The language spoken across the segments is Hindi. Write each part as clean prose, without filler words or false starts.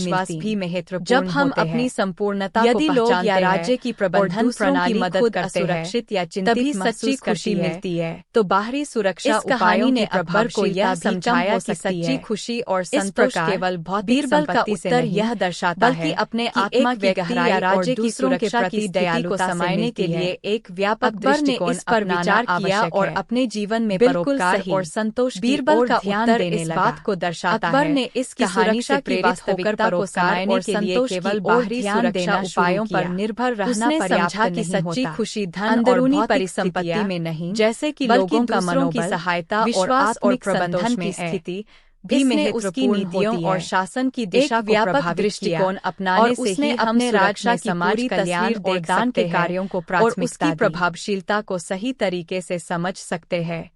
विश्वास मिलती। भी महत्वपूर्ण जब हम होते हैं। अपनी संपूर्णता यदि को लोग पहचानते या हैं राज्य की और प्रबंधन दूसरों प्रणाली की मदद खुद करते हैं, असुरक्षित या तभी चिंतित सच्ची महसूस खुशी करती है, मिलती है। तो बाहरी सुरक्षा इस कहानी उपायों ने की अकबर को यह प्रभावशीलता भी कम समझाया हो कि सकती सच्ची है। खुशी और इस संतोष प्रकार केवल भौतिक बीरबल का संपत्ति से उत्तर नहीं, यह दर्शाता बल्कि है अपने कि आत्मा एक की व्यक्ति गहराई या और राज्य की दूसरों के सुरक्षा प्रति की स्थिति को दयालुता से समझने के मिलती है। लिए एक व्यापक अकबर ने दृष्टिकोण इस पर अपनाना विचार किया आवश्यक और है। अपने जीवन में बिल्कुल परोपकार सही। और संतोष की बीरबल ओर का ध्यान उत्तर देने इस लगा। बात को दर्शाता अकबर है ने इस कि कहानी सुरक्षा से की प्रेरित होकर वास्तविकता को परोपकार समझने और के लिए संतोष केवल की ओर बाहरी ध्यान सुरक्षा देना शुरू उपायों पर किया। निर्भर रहना उसने पर्याप्त समझा कि नहीं सच्ची होता। खुशी धन और अंदरूनी भौतिक परिसंपत्ति संपत्तियां में नहीं, जैसे कि बल्कि लोगों का दूसरों की मनोबल, सहायता और विश्वास और आत्मिक प्रबंधन संतोष की में है। स्थिति भी इसने उसकी महत्वपूर्ण नीतियों होती और है। शासन की दिशा एक को व्यापक प्रभावित दृष्टिकोण किया अपनाने और से उसने ही हम अपने सुरक्षा राज्य में की समाज पूरी कल्याण तस्वीर और देख दान सकते के हैं कार्यों को और प्राथमिकता उसकी दी। प्रभावशीलता को सही तरीके से समझ सकते हैं।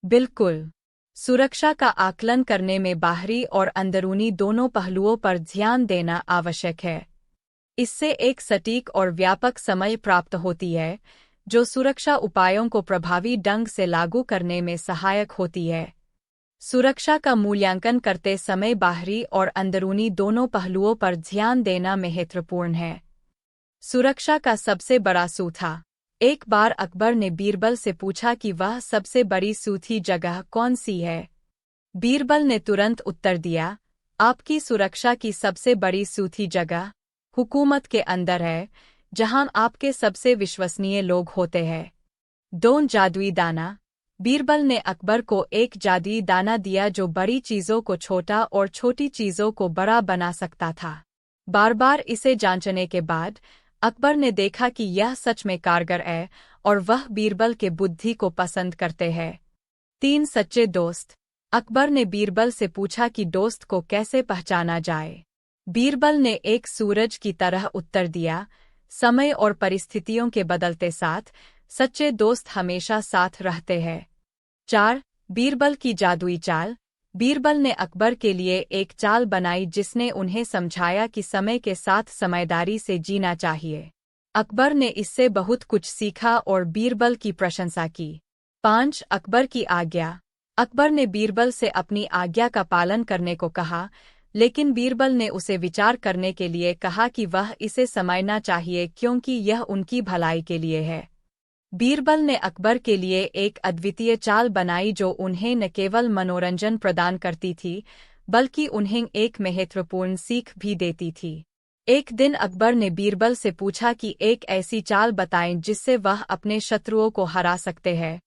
बिल्कुल। सुरक्षा का आकलन करने में बाहरी और अंदरूनी दोनों पहलुओं पर ध्यान देना आवश्यक है। इससे एक सटीक और व्यापक समझ प्राप्त होती है, जो सुरक्षा उपायों को प्रभावी ढंग से लागू करने में सहायक होती है। सुरक्षा का मूल्यांकन करते समय बाहरी और अंदरूनी दोनों पहलुओं पर ध्यान देना महत्वपूर्ण है। सुरक्षा का सबसे बड़ा सूत्र था। एक बार अकबर ने बीरबल से पूछा कि वह सबसे बड़ी सूथी जगह कौन सी है। बीरबल ने तुरंत उत्तर दिया, आपकी सुरक्षा की सबसे बड़ी सूथी जगह हुकूमत के अंदर है, जहां आपके सबसे विश्वसनीय लोग होते हैं। दो जादुई दाना। बीरबल ने अकबर को एक जादुई दाना दिया जो बड़ी चीजों को छोटा और छोटी चीजों को बड़ा बना सकता था। बार बार इसे जांचने के बाद अकबर ने देखा कि यह सच में कारगर है और वह बीरबल के बुद्धि को पसंद करते हैं। 3 सच्चे दोस्त। अकबर ने बीरबल से पूछा कि दोस्त को कैसे पहचाना जाए। बीरबल ने एक सूरज की तरह उत्तर दिया, समय और परिस्थितियों के बदलते साथ सच्चे दोस्त हमेशा साथ रहते हैं। 4. बीरबल की जादुई चाल। बीरबल ने अकबर के लिए एक चाल बनाई जिसने उन्हें समझाया कि समय के साथ समझदारी से जीना चाहिए। अकबर ने इससे बहुत कुछ सीखा और बीरबल की प्रशंसा की। 5. अकबर की आज्ञा। अकबर ने बीरबल से अपनी आज्ञा का पालन करने को कहा, लेकिन बीरबल ने उसे विचार करने के लिए कहा कि वह इसे समझना चाहिए क्योंकि यह उनकी भलाई के लिए है। बीरबल ने अकबर के लिए एक अद्वितीय चाल बनाई जो उन्हें न केवल मनोरंजन प्रदान करती थी, बल्कि उन्हें एक महत्वपूर्ण सीख भी देती थी। एक दिन अकबर ने बीरबल से पूछा कि एक ऐसी चाल बताएं जिससे वह अपने शत्रुओं को हरा सकते हैं,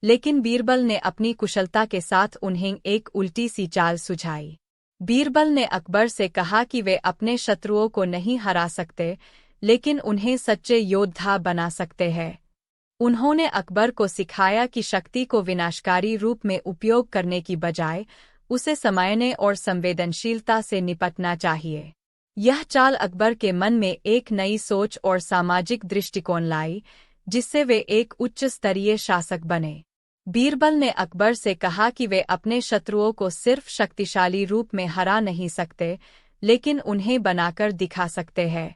लेकिन बीरबल ने अपनी कुशलता के साथ उन्हें एक उल्टी सी चाल सुझाई। बीरबल ने अकबर से कहा कि वे अपने शत्रुओं को नहीं हरा सकते, लेकिन उन्हें सच्चे योद्धा बना सकते हैं। उन्होंने अकबर को सिखाया कि शक्ति को विनाशकारी रूप में उपयोग करने की बजाय उसे समझने और संवेदनशीलता से निपटना चाहिए। यह चाल अकबर के मन में एक नई सोच और सामाजिक दृष्टिकोण लाई, जिससे वे एक उच्च स्तरीय शासक बने। बीरबल ने अकबर से कहा कि वे अपने शत्रुओं को सिर्फ शक्तिशाली रूप में हरा नहीं सकते, लेकिन उन्हें बनाकर दिखा सकते हैं।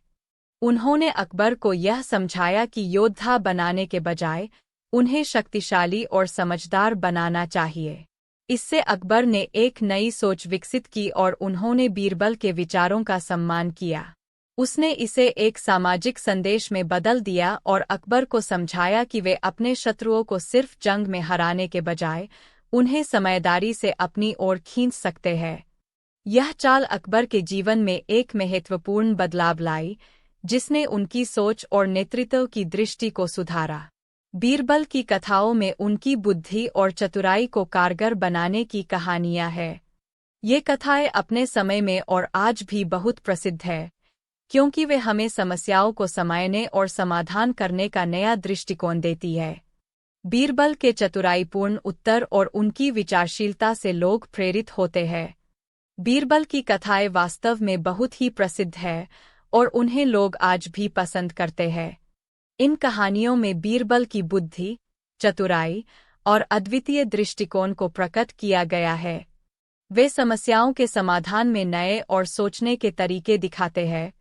उन्होंने अकबर को यह समझाया कि योद्धा बनाने के बजाय उन्हें शक्तिशाली और समझदार बनाना चाहिए। इससे अकबर ने एक नई सोच विकसित की और उन्होंने बीरबल के विचारों का सम्मान किया। उसने इसे एक सामाजिक संदेश में बदल दिया और अकबर को समझाया कि वे अपने शत्रुओं को सिर्फ जंग में हराने के बजाय उन्हें समझदारी से अपनी ओर खींच सकते हैं। यह चाल अकबर के जीवन में एक महत्वपूर्ण बदलाव लाई, जिसने उनकी सोच और नेतृत्व की दृष्टि को सुधारा। बीरबल की कथाओं में उनकी बुद्धि और चतुराई को कारगर बनाने की कहानियां हैं। ये कथाएं अपने समय में और आज भी बहुत प्रसिद्ध है, क्योंकि वे हमें समस्याओं को समझने और समाधान करने का नया दृष्टिकोण देती है। बीरबल के चतुराईपूर्ण उत्तर और उनकी विचारशीलता से लोग प्रेरित होते हैं। बीरबल की कथाएं वास्तव में बहुत ही प्रसिद्ध है और उन्हें लोग आज भी पसंद करते हैं। इन कहानियों में बीरबल की बुद्धि, चतुराई और अद्वितीय दृष्टिकोण को प्रकट किया गया है। वे समस्याओं के समाधान में नए और सोचने के तरीके दिखाते हैं,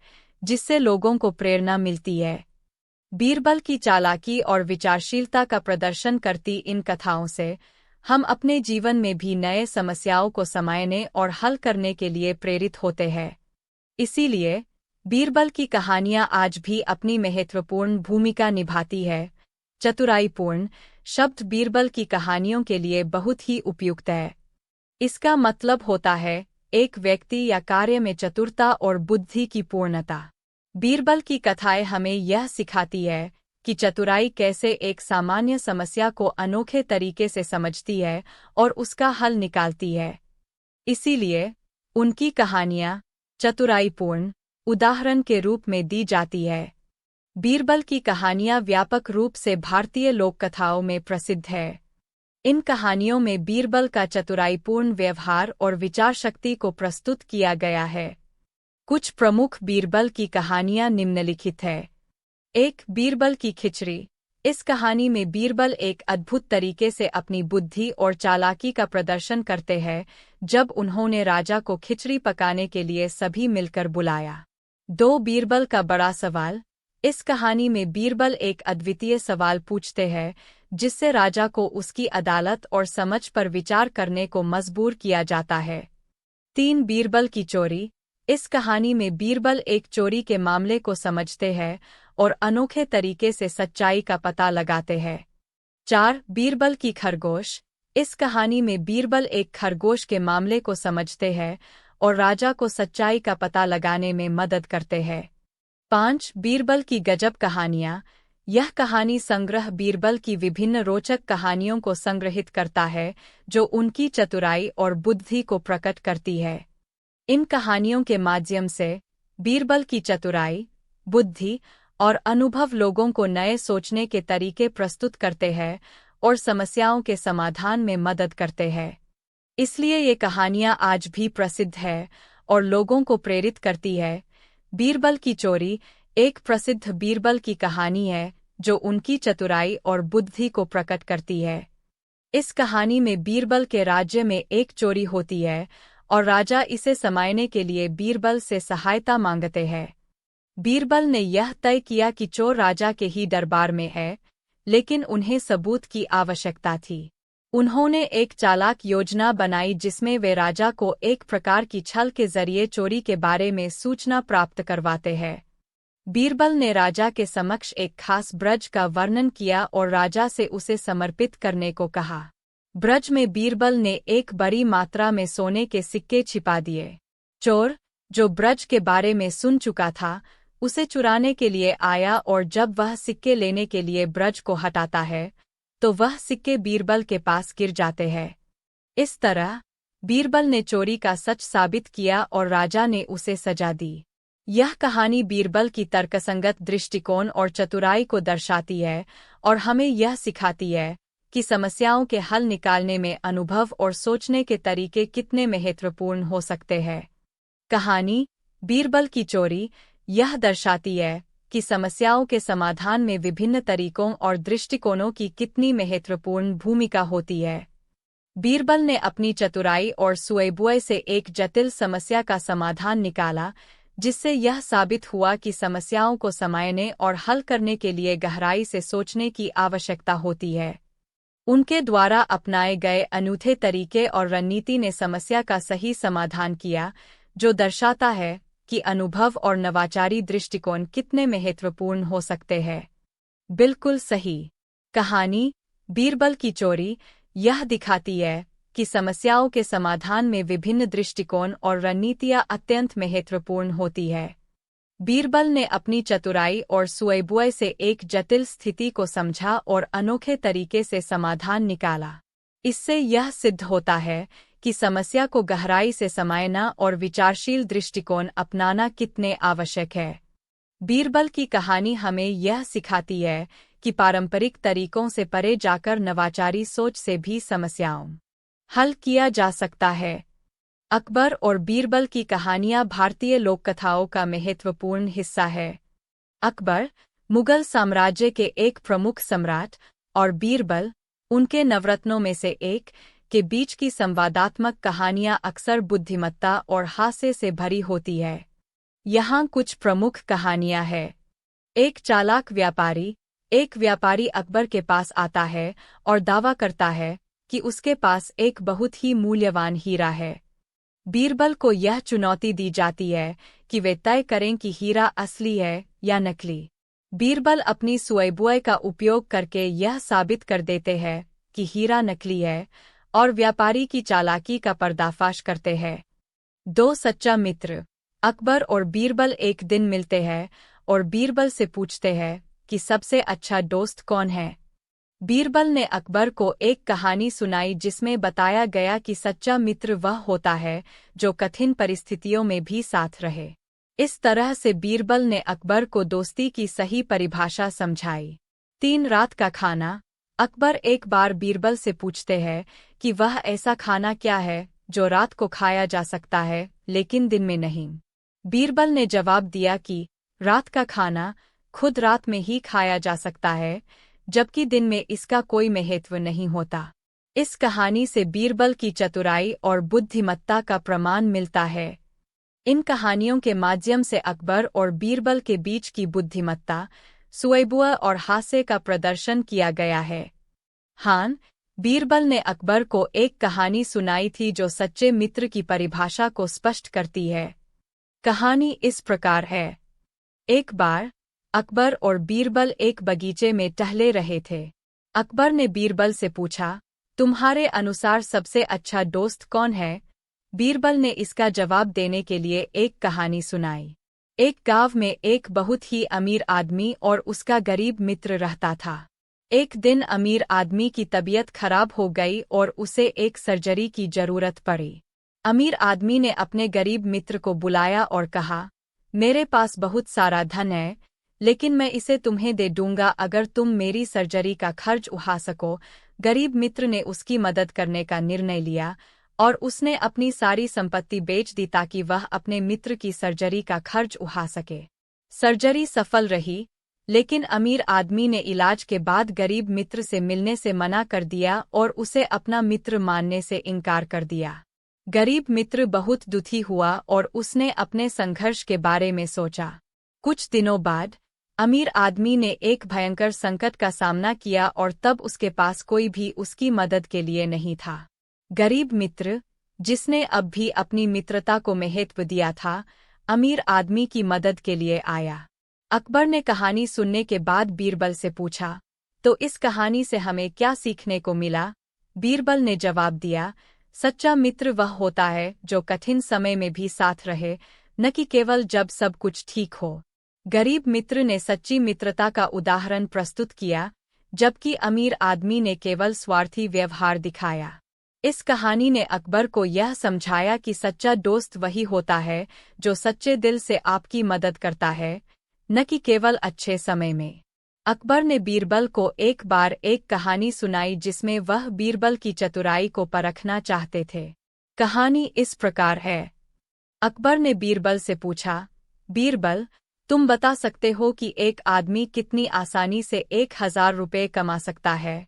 जिससे लोगों को प्रेरणा मिलती है। बीरबल की चालाकी और विचारशीलता का प्रदर्शन करती इन कथाओं से हम अपने जीवन में भी नए समस्याओं को समझने और हल करने के लिए प्रेरित होते हैं। इसीलिए बीरबल की कहानियां आज भी अपनी महत्वपूर्ण भूमिका निभाती है। चतुराईपूर्ण शब्द बीरबल की कहानियों के लिए बहुत ही उपयुक्त है। इसका मतलब होता है एक व्यक्ति या कार्य में चतुरता और बुद्धि की पूर्णता। बीरबल की कथाएं हमें यह सिखाती है कि चतुराई कैसे एक सामान्य समस्या को अनोखे तरीके से समझती है और उसका हल निकालती है। इसीलिए उनकी कहानियां चतुराईपूर्ण उदाहरण के रूप में दी जाती है। बीरबल की कहानियां व्यापक रूप से भारतीय लोक कथाओं में प्रसिद्ध है। इन कहानियों में बीरबल का चतुराईपूर्ण व्यवहार और विचार शक्ति को प्रस्तुत किया गया है। कुछ प्रमुख बीरबल की कहानियां निम्नलिखित है। 1. बीरबल की खिचड़ी। इस कहानी में बीरबल एक अद्भुत तरीके से अपनी बुद्धि और चालाकी का प्रदर्शन करते हैं जब उन्होंने राजा को खिचड़ी पकाने के लिए सभी मिलकर बुलाया। 2. बीरबल का बड़ा सवाल। इस कहानी में बीरबल एक अद्वितीय सवाल पूछते हैं जिससे राजा को उसकी अदालत और समझ पर विचार करने को मजबूर किया जाता है। 3. बीरबल की चोरी। इस कहानी में बीरबल एक चोरी के मामले को समझते हैं और अनोखे तरीके से सच्चाई का पता लगाते हैं। 4. बीरबल की खरगोश। इस कहानी में बीरबल एक खरगोश के मामले को समझते हैं और राजा को सच्चाई का पता लगाने में मदद करते हैं। 5. बीरबल की गजब कहानियाँ। यह कहानी संग्रह बीरबल की विभिन्न रोचक कहानियों को संग्रहित करता है जो उनकी चतुराई और बुद्धि को प्रकट करती है। इन कहानियों के माध्यम से बीरबल की चतुराई, बुद्धि और अनुभव लोगों को नए सोचने के तरीके प्रस्तुत करते हैं और समस्याओं के समाधान में मदद करते हैं। इसलिए ये कहानियाँ आज भी प्रसिद्ध है और लोगों को प्रेरित करती है। बीरबल की चोरी एक प्रसिद्ध बीरबल की कहानी है जो उनकी चतुराई और बुद्धि को प्रकट करती है। इस कहानी में बीरबल के राज्य में एक चोरी होती है और राजा इसे समायने के लिए बीरबल से सहायता मांगते हैं। बीरबल ने यह तय किया कि चोर राजा के ही दरबार में है, लेकिन उन्हें सबूत की आवश्यकता थी। उन्होंने एक चालाक योजना बनाई जिसमें वे राजा को एक प्रकार की छल के जरिए चोरी के बारे में सूचना प्राप्त करवाते हैं। बीरबल ने राजा के समक्ष एक खास ब्रज का वर्णन किया और राजा से उसे समर्पित करने को कहा। ब्रज में बीरबल ने एक बड़ी मात्रा में सोने के सिक्के छिपा दिए। चोर, जो ब्रज के बारे में सुन चुका था, उसे चुराने के लिए आया और जब वह सिक्के लेने के लिए ब्रज को हटाता है तो वह सिक्के बीरबल के पास गिर जाते हैं। इस तरह बीरबल ने चोरी का सच साबित किया और राजा ने उसे सजा दी। यह कहानी बीरबल की तर्कसंगत दृष्टिकोण और चतुराई को दर्शाती है और हमें यह सिखाती है कि समस्याओं के हल निकालने में अनुभव और सोचने के तरीके कितने महत्वपूर्ण हो सकते हैं। कहानी बीरबल की चोरी यह दर्शाती है कि समस्याओं के समाधान में विभिन्न तरीकों और दृष्टिकोणों की कितनी महत्वपूर्ण भूमिका होती है। बीरबल ने अपनी चतुराई और सूझबूझ से एक जटिल समस्या का समाधान निकाला, जिससे यह साबित हुआ कि समस्याओं को समायने और हल करने के लिए गहराई से सोचने की आवश्यकता होती है। उनके द्वारा अपनाए गए अनूठे तरीके और रणनीति ने समस्या का सही समाधान किया, जो दर्शाता है कि अनुभव और नवाचारी दृष्टिकोण कितने महत्वपूर्ण हो सकते हैं। बिल्कुल सही। कहानी बीरबल की चोरी यह दिखाती है कि समस्याओं के समाधान में विभिन्न दृष्टिकोण और रणनीतियाँ अत्यंत महत्वपूर्ण होती है। बीरबल ने अपनी चतुराई और सूझबूझ से एक जटिल स्थिति को समझा और अनोखे तरीके से समाधान निकाला। इससे यह सिद्ध होता है कि समस्या को गहराई से समझना और विचारशील दृष्टिकोण अपनाना कितने आवश्यक है। बीरबल की कहानी हमें यह सिखाती है कि पारंपरिक तरीकों से परे जाकर नवाचारी सोच से भी समस्याओं हल किया जा सकता है। अकबर और बीरबल की कहानियाँ भारतीय लोककथाओं का महत्वपूर्ण हिस्सा है। अकबर मुगल साम्राज्य के एक प्रमुख सम्राट और बीरबल उनके नवरत्नों में से एक के बीच की संवादात्मक कहानियाँ अक्सर बुद्धिमत्ता और हास्य से भरी होती है। यहाँ कुछ प्रमुख कहानियाँ हैं। एक चालाक व्यापारी। एक व्यापारी अकबर के पास आता है और दावा करता है कि उसके पास एक बहुत ही मूल्यवान हीरा है। बीरबल को यह चुनौती दी जाती है कि वे तय करें कि हीरा असली है या नकली। बीरबल अपनी सूझबूझ का उपयोग करके यह साबित कर देते हैं कि हीरा नकली है और व्यापारी की चालाकी का पर्दाफाश करते हैं। 2 सच्चा मित्र। अकबर और बीरबल एक दिन मिलते हैं और बीरबल से पूछते हैं कि सबसे अच्छा दोस्त कौन है। बीरबल ने अकबर को एक कहानी सुनाई जिसमें बताया गया कि सच्चा मित्र वह होता है जो कठिन परिस्थितियों में भी साथ रहे। इस तरह से बीरबल ने अकबर को दोस्ती की सही परिभाषा समझाई। 3 रात का खाना। अकबर एक बार बीरबल से पूछते हैं कि वह ऐसा खाना क्या है जो रात को खाया जा सकता है लेकिन दिन में नहीं। बीरबल ने जवाब दिया कि रात का खाना खुद रात में ही खाया जा सकता है, जबकि दिन में इसका कोई महत्व नहीं होता। इस कहानी से बीरबल की चतुराई और बुद्धिमत्ता का प्रमाण मिलता है। इन कहानियों के माध्यम से अकबर और बीरबल के बीच की बुद्धिमत्ता, सुअदबुआ और हास्य का प्रदर्शन किया गया है। हान, बीरबल ने अकबर को एक कहानी सुनाई थी जो सच्चे मित्र की परिभाषा को स्पष्ट करती है। कहानी इस प्रकार है। एक बार अकबर और बीरबल एक बगीचे में टहले रहे थे। अकबर ने बीरबल से पूछा, तुम्हारे अनुसार सबसे अच्छा दोस्त कौन है? बीरबल ने इसका जवाब देने के लिए एक कहानी सुनाई। एक गांव में एक बहुत ही अमीर आदमी और उसका गरीब मित्र रहता था। एक दिन अमीर आदमी की तबीयत खराब हो गई और उसे एक सर्जरी की जरूरत पड़ी। अमीर आदमी ने अपने गरीब मित्र को बुलाया और कहा, मेरे पास बहुत सारा धन है, लेकिन मैं इसे तुम्हें दे दूंगा अगर तुम मेरी सर्जरी का खर्च उठा सको। गरीब मित्र ने उसकी मदद करने का निर्णय लिया और उसने अपनी सारी संपत्ति बेच दी ताकि वह अपने मित्र की सर्जरी का खर्च उठा सके। सर्जरी सफल रही, लेकिन अमीर आदमी ने इलाज के बाद गरीब मित्र से मिलने से मना कर दिया और उसे अपना मित्र मानने से इनकार कर दिया। गरीब मित्र बहुत दुखी हुआ और उसने अपने संघर्ष के बारे में सोचा। कुछ दिनों बाद अमीर आदमी ने एक भयंकर संकट का सामना किया और तब उसके पास कोई भी उसकी मदद के लिए नहीं था। गरीब मित्र, जिसने अब भी अपनी मित्रता को महत्व दिया था, अमीर आदमी की मदद के लिए आया। अकबर ने कहानी सुनने के बाद बीरबल से पूछा, तो इस कहानी से हमें क्या सीखने को मिला? बीरबल ने जवाब दिया, सच्चा मित्र वह होता है जो कठिन समय में भी साथ रहे, न कि केवल जब सब कुछ ठीक हो। गरीब मित्र ने सच्ची मित्रता का उदाहरण प्रस्तुत किया, जबकि अमीर आदमी ने केवल स्वार्थी व्यवहार दिखाया। इस कहानी ने अकबर को यह समझाया कि सच्चा दोस्त वही होता है जो सच्चे दिल से आपकी मदद करता है, न कि केवल अच्छे समय में। अकबर ने बीरबल को एक बार एक कहानी सुनाई जिसमें वह बीरबल की चतुराई को परखना चाहते थे। कहानी इस प्रकार है। अकबर ने बीरबल से पूछा, बीरबल, तुम बता सकते हो कि एक आदमी कितनी आसानी से 1000 रुपये कमा सकता है?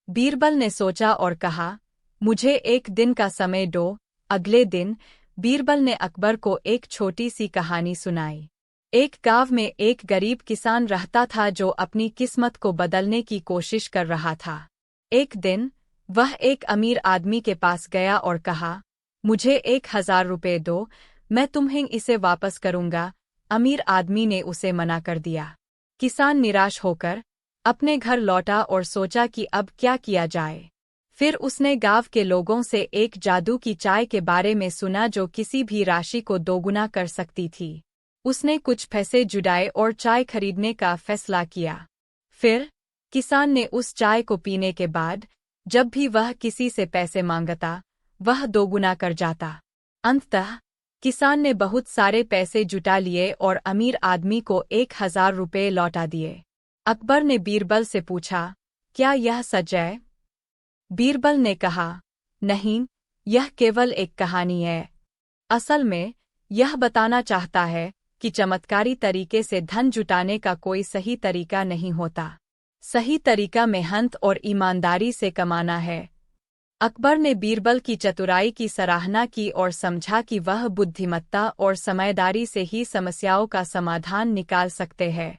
बीरबल ने सोचा और कहा, मुझे एक दिन का समय दो। अगले दिन बीरबल ने अकबर को एक छोटी सी कहानी सुनाई। एक गांव में एक गरीब किसान रहता था जो अपनी किस्मत को बदलने की कोशिश कर रहा था। एक दिन वह एक अमीर आदमी के पास गया और कहा, मुझे 1000 रुपये दो, मैं तुम्हें इसे वापस करूंगा। अमीर आदमी ने उसे मना कर दिया। किसान निराश होकर अपने घर लौटा और सोचा कि अब क्या किया जाए। फिर उसने गांव के लोगों से एक जादू की चाय के बारे में सुना जो किसी भी राशि को दोगुना कर सकती थी। उसने कुछ पैसे जुटाए और चाय खरीदने का फैसला किया। फिर किसान ने उस चाय को पीने के बाद जब भी वह किसी से पैसे मांगता, वह दोगुना कर जाता। अंततः किसान ने बहुत सारे पैसे जुटा लिए और अमीर आदमी को 1000 रुपये लौटा दिए। अकबर ने बीरबल से पूछा, क्या यह सच है? बीरबल ने कहा, नहीं, यह केवल एक कहानी है। असल में यह बताना चाहता है कि चमत्कारी तरीके से धन जुटाने का कोई सही तरीका नहीं होता। सही तरीका मेहनत और ईमानदारी से कमाना है। अकबर ने बीरबल की चतुराई की सराहना की और समझा कि वह बुद्धिमत्ता और समझदारी से ही समस्याओं का समाधान निकाल सकते हैं।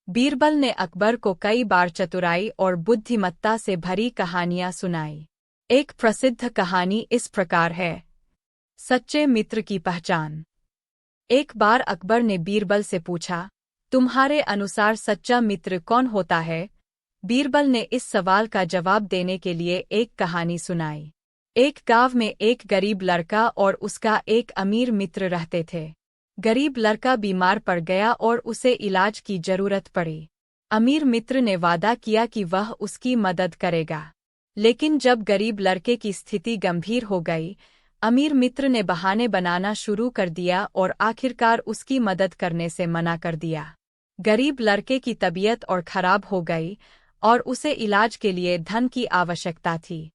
बीरबल ने अकबर को कई बार चतुराई और बुद्धिमत्ता से भरी कहानियां सुनाई। एक प्रसिद्ध कहानी इस प्रकार है। सच्चे मित्र की पहचान। एक बार अकबर ने बीरबल से पूछा, तुम्हारे अनुसार सच्चा मित्र कौन होता है? बीरबल ने इस सवाल का जवाब देने के लिए एक कहानी सुनाई। एक गांव में एक गरीब लड़का और उसका एक अमीर मित्र रहते थे। गरीब लड़का बीमार पड़ गया और उसे इलाज की जरूरत पड़ी। अमीर मित्र ने वादा किया कि वह उसकी मदद करेगा, लेकिन जब गरीब लड़के की स्थिति गंभीर हो गई, अमीर मित्र ने बहाने बनाना शुरू कर दिया और आखिरकार उसकी मदद करने से मना कर दिया। गरीब लड़के की तबीयत और खराब हो गई और उसे इलाज के लिए धन की आवश्यकता थी।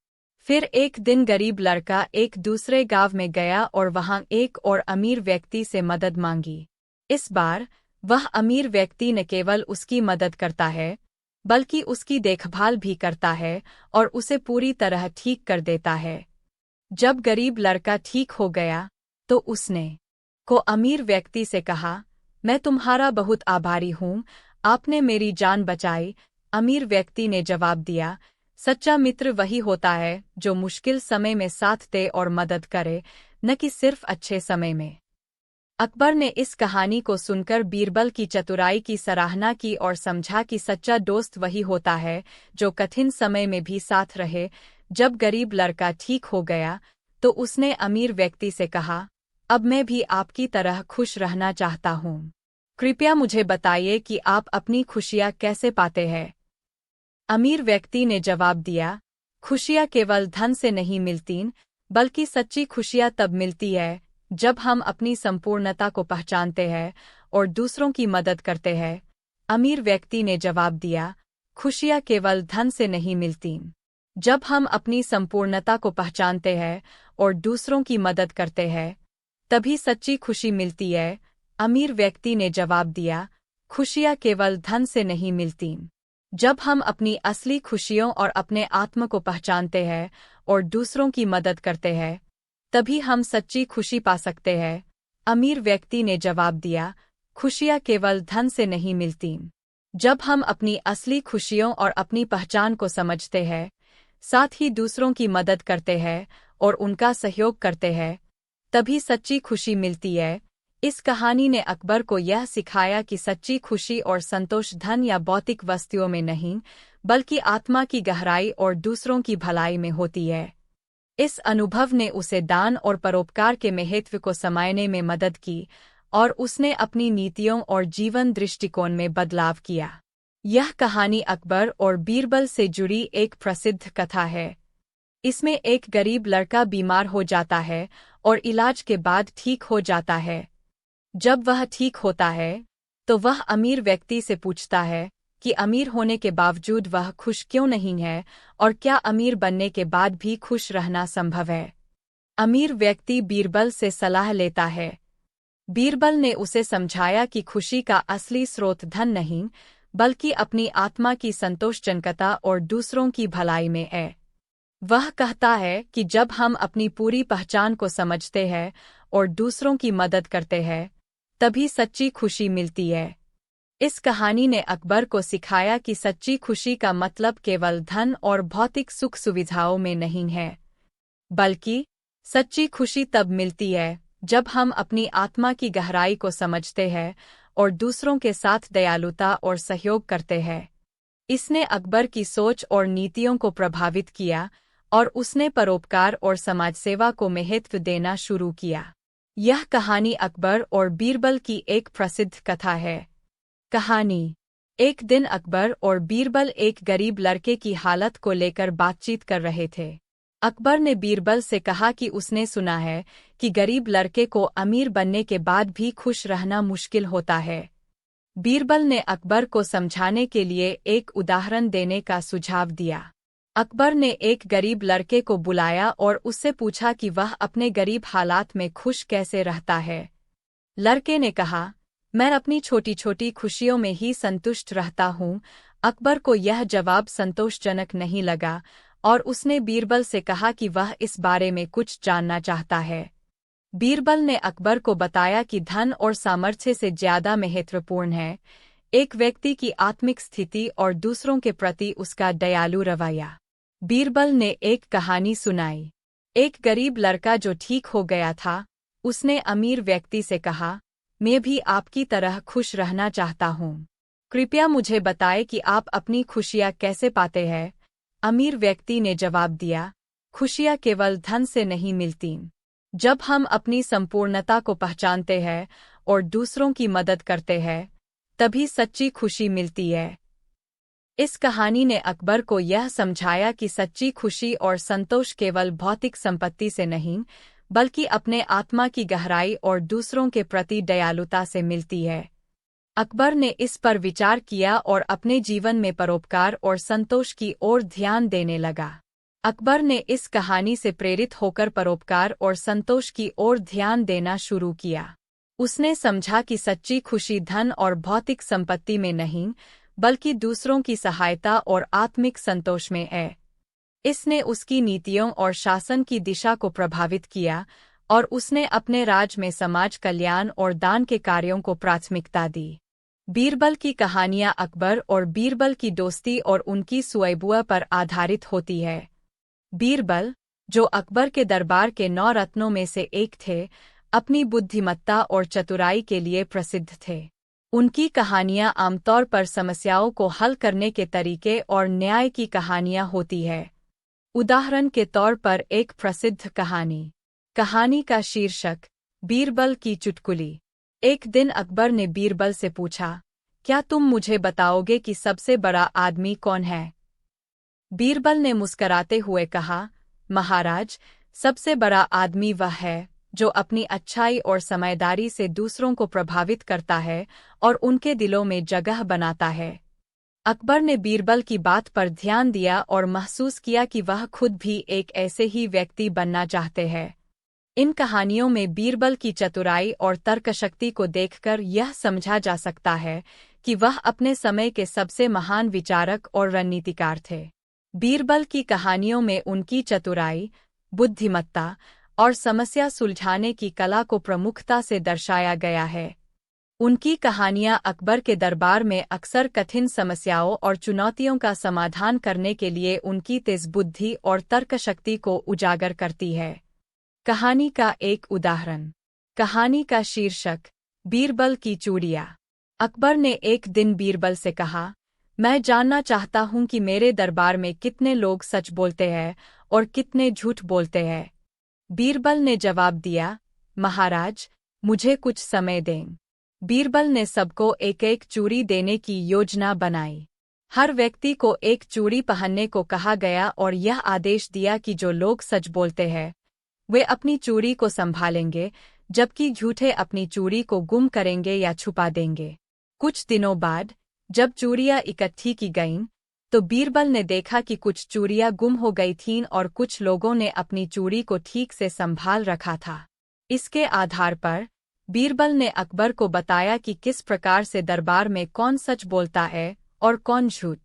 फिर एक दिन गरीब लड़का एक दूसरे गांव में गया और वहां एक और अमीर व्यक्ति से मदद मांगी। इस बार वह अमीर व्यक्ति न केवल उसकी मदद करता है बल्कि उसकी देखभाल भी करता है और उसे पूरी तरह ठीक कर देता है। जब गरीब लड़का ठीक हो गया तो उसने को अमीर व्यक्ति से कहा, मैं तुम्हारा बहुत आभारी हूँ, आपने मेरी जान बचाई। अमीर व्यक्ति ने जवाब दिया, सच्चा मित्र वही होता है जो मुश्किल समय में साथ दे और मदद करे, न कि सिर्फ अच्छे समय में। अकबर ने इस कहानी को सुनकर बीरबल की चतुराई की सराहना की और समझा कि सच्चा दोस्त वही होता है जो कठिन समय में भी साथ रहे। जब गरीब लड़का ठीक हो गया तो उसने अमीर व्यक्ति से कहा, अब मैं भी आपकी तरह खुश रहना चाहता हूँ। कृपया मुझे बताइए कि आप अपनी खुशियाँ कैसे पाते हैं। अमीर व्यक्ति ने जवाब दिया, खुशियाँ केवल धन से नहीं मिलती, बल्कि सच्ची खुशियाँ तब मिलती है जब हम अपनी संपूर्णता को पहचानते हैं और दूसरों की मदद करते हैं। अमीर व्यक्ति ने जवाब दिया, खुशियाँ केवल धन से नहीं मिलती। जब हम अपनी संपूर्णता को पहचानते हैं और दूसरों की मदद करते हैं, तभी सच्ची खुशी मिलती है। अमीर व्यक्ति ने जवाब दिया, खुशियाँ केवल धन से नहीं मिलती। जब हम अपनी असली खुशियों और अपने आत्म को पहचानते हैं और दूसरों की मदद करते हैं, तभी हम सच्ची खुशी पा सकते हैं। अमीर व्यक्ति ने जवाब दिया, खुशियाँ केवल धन से नहीं मिलती। जब हम अपनी असली खुशियों और अपनी पहचान को समझते हैं, साथ ही दूसरों की मदद करते हैं और उनका सहयोग करते हैं, तभी सच्ची खुशी मिलती है। इस कहानी ने अकबर को यह सिखाया कि सच्ची खुशी और संतोष धन या भौतिक वस्तुओं में नहीं, बल्कि आत्मा की गहराई और दूसरों की भलाई में होती है। इस अनुभव ने उसे दान और परोपकार के महत्व को समझने में मदद की और उसने अपनी नीतियों और जीवन दृष्टिकोण में बदलाव किया। यह कहानी अकबर और बीरबल से जुड़ी एक प्रसिद्ध कथा है। इसमें एक गरीब लड़का बीमार हो जाता है और इलाज के बाद ठीक हो जाता है। जब वह ठीक होता है तो वह अमीर व्यक्ति से पूछता है कि अमीर होने के बावजूद वह खुश क्यों नहीं है और क्या अमीर बनने के बाद भी खुश रहना संभव है। अमीर व्यक्ति बीरबल से सलाह लेता है। बीरबल ने उसे समझाया कि खुशी का असली स्रोत धन नहीं, बल्कि अपनी आत्मा की संतोषजनकता और दूसरों की भलाई में है। वह कहता है कि जब हम अपनी पूरी पहचान को समझते हैं और दूसरों की मदद करते हैं, तभी सच्ची खुशी मिलती है। इस कहानी ने अकबर को सिखाया कि सच्ची खुशी का मतलब केवल धन और भौतिक सुख सुविधाओं में नहीं है, बल्कि सच्ची खुशी तब मिलती है जब हम अपनी आत्मा की गहराई को समझते हैं और दूसरों के साथ दयालुता और सहयोग करते हैं। इसने अकबर की सोच और नीतियों को प्रभावित किया और उसने परोपकार और समाज सेवा को महत्व देना शुरू किया। यह कहानी अकबर और बीरबल की एक प्रसिद्ध कथा है। कहानी। एक दिन अकबर और बीरबल एक गरीब लड़के की हालत को लेकर बातचीत कर रहे थे। अकबर ने बीरबल से कहा कि उसने सुना है कि गरीब लड़के को अमीर बनने के बाद भी खुश रहना मुश्किल होता है। बीरबल ने अकबर को समझाने के लिए एक उदाहरण देने का सुझाव दिया। अकबर ने एक गरीब लड़के को बुलाया और उससे पूछा कि वह अपने गरीब हालात में खुश कैसे रहता है। लड़के ने कहा, मैं अपनी छोटी छोटी खुशियों में ही संतुष्ट रहता हूँ। अकबर को यह जवाब संतोषजनक नहीं लगा और उसने बीरबल से कहा कि वह इस बारे में कुछ जानना चाहता है। बीरबल ने अकबर को बताया कि धन और सामर्थ्य से ज्यादा महत्वपूर्ण है एक व्यक्ति की आत्मिक स्थिति और दूसरों के प्रति उसका दयालु रवैया। बीरबल ने एक कहानी सुनाई। एक गरीब लड़का जो ठीक हो गया था, उसने अमीर व्यक्ति से कहा, मैं भी आपकी तरह खुश रहना चाहता हूँ। कृपया मुझे बताएं कि आप अपनी खुशियाँ कैसे पाते हैं। अमीर व्यक्ति ने जवाब दिया, खुशियाँ केवल धन से नहीं मिलती। जब हम अपनी संपूर्णता को पहचानते हैं और दूसरों की मदद करते हैं, तभी सच्ची खुशी मिलती है। इस कहानी ने अकबर को यह समझाया कि सच्ची खुशी और संतोष केवल भौतिक संपत्ति से नहीं, बल्कि अपने आत्मा की गहराई और दूसरों के प्रति दयालुता से मिलती है। अकबर ने इस पर विचार किया और अपने जीवन में परोपकार और संतोष की ओर ध्यान देने लगा। अकबर ने इस कहानी से प्रेरित होकर परोपकार और संतोष की ओर ध्यान देना शुरू किया। उसने समझा कि सच्ची खुशी धन और भौतिक संपत्ति में नहीं, बल्कि दूसरों की सहायता और आत्मिक संतोष में है। इसने उसकी नीतियों और शासन की दिशा को प्रभावित किया और उसने अपने राज में समाज कल्याण और दान के कार्यों को प्राथमिकता दी। बीरबल की कहानियां अकबर और बीरबल की दोस्ती और उनकी सुअबुआ पर आधारित होती है। बीरबल, जो अकबर के दरबार के 9 रत्नों में से एक थे, अपनी बुद्धिमत्ता और चतुराई के लिए प्रसिद्ध थे। उनकी कहानियां आमतौर पर समस्याओं को हल करने के तरीके और न्याय की कहानियां होती है। उदाहरण के तौर पर एक प्रसिद्ध कहानी का शीर्षक बीरबल की चुटकुली। एक दिन अकबर ने बीरबल से पूछा, क्या तुम मुझे बताओगे कि सबसे बड़ा आदमी कौन है? बीरबल ने मुस्कराते हुए कहा, महाराज, सबसे बड़ा आदमी वह है जो अपनी अच्छाई और समझदारी से दूसरों को प्रभावित करता है और उनके दिलों में जगह बनाता है। अकबर ने बीरबल की बात पर ध्यान दिया और महसूस किया कि वह खुद भी एक ऐसे ही व्यक्ति बनना चाहते हैं। इन कहानियों में बीरबल की चतुराई और तर्कशक्ति को देखकर यह समझा जा सकता है कि वह अपने समय के सबसे महान विचारक और रणनीतिकार थे। बीरबल की कहानियों में उनकी चतुराई, बुद्धिमत्ता और समस्या सुलझाने की कला को प्रमुखता से दर्शाया गया है। उनकी कहानियां अकबर के दरबार में अक्सर कठिन समस्याओं और चुनौतियों का समाधान करने के लिए उनकी तेज बुद्धि और तर्कशक्ति को उजागर करती है। कहानी का एक उदाहरण। कहानी का शीर्षक बीरबल की चूड़ियाँ। अकबर ने एक दिन बीरबल से कहा, मैं जानना चाहता हूँ कि मेरे दरबार में कितने लोग सच बोलते हैं और कितने झूठ बोलते हैं। बीरबल ने जवाब दिया, महाराज, मुझे कुछ समय दें। बीरबल ने सबको एक एक चूड़ी देने की योजना बनाई। हर व्यक्ति को एक चूड़ी पहनने को कहा गया और यह आदेश दिया कि जो लोग सच बोलते हैं वे अपनी चूड़ी को संभालेंगे, जबकि झूठे अपनी चूड़ी को गुम करेंगे या छुपा देंगे। कुछ दिनों बाद जब चूड़ियाँ इकट्ठी की गईं, तो बीरबल ने देखा कि कुछ चूड़ियाँ गुम हो गई थीं और कुछ लोगों ने अपनी चूड़ी को ठीक से संभाल रखा था। इसके आधार पर बीरबल ने अकबर को बताया कि किस प्रकार से दरबार में कौन सच बोलता है और कौन झूठ।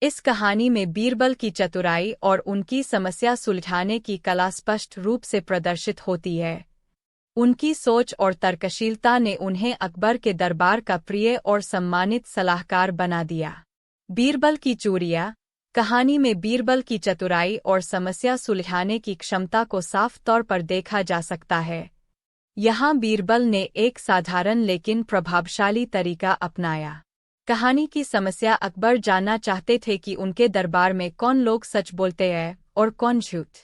इस कहानी में बीरबल की चतुराई और उनकी समस्या सुलझाने की कला स्पष्ट रूप से प्रदर्शित होती है। उनकी सोच और तर्कशीलता ने उन्हें अकबर के दरबार का प्रिय और सम्मानित सलाहकार बना दिया। बीरबल की चूड़ियाँ। कहानी में बीरबल की चतुराई और समस्या सुलझाने की क्षमता को साफ तौर पर देखा जा सकता है। यहाँ बीरबल ने एक साधारण लेकिन प्रभावशाली तरीका अपनाया। कहानी की समस्या अकबर जानना चाहते थे कि उनके दरबार में कौन लोग सच बोलते हैं और कौन झूठ।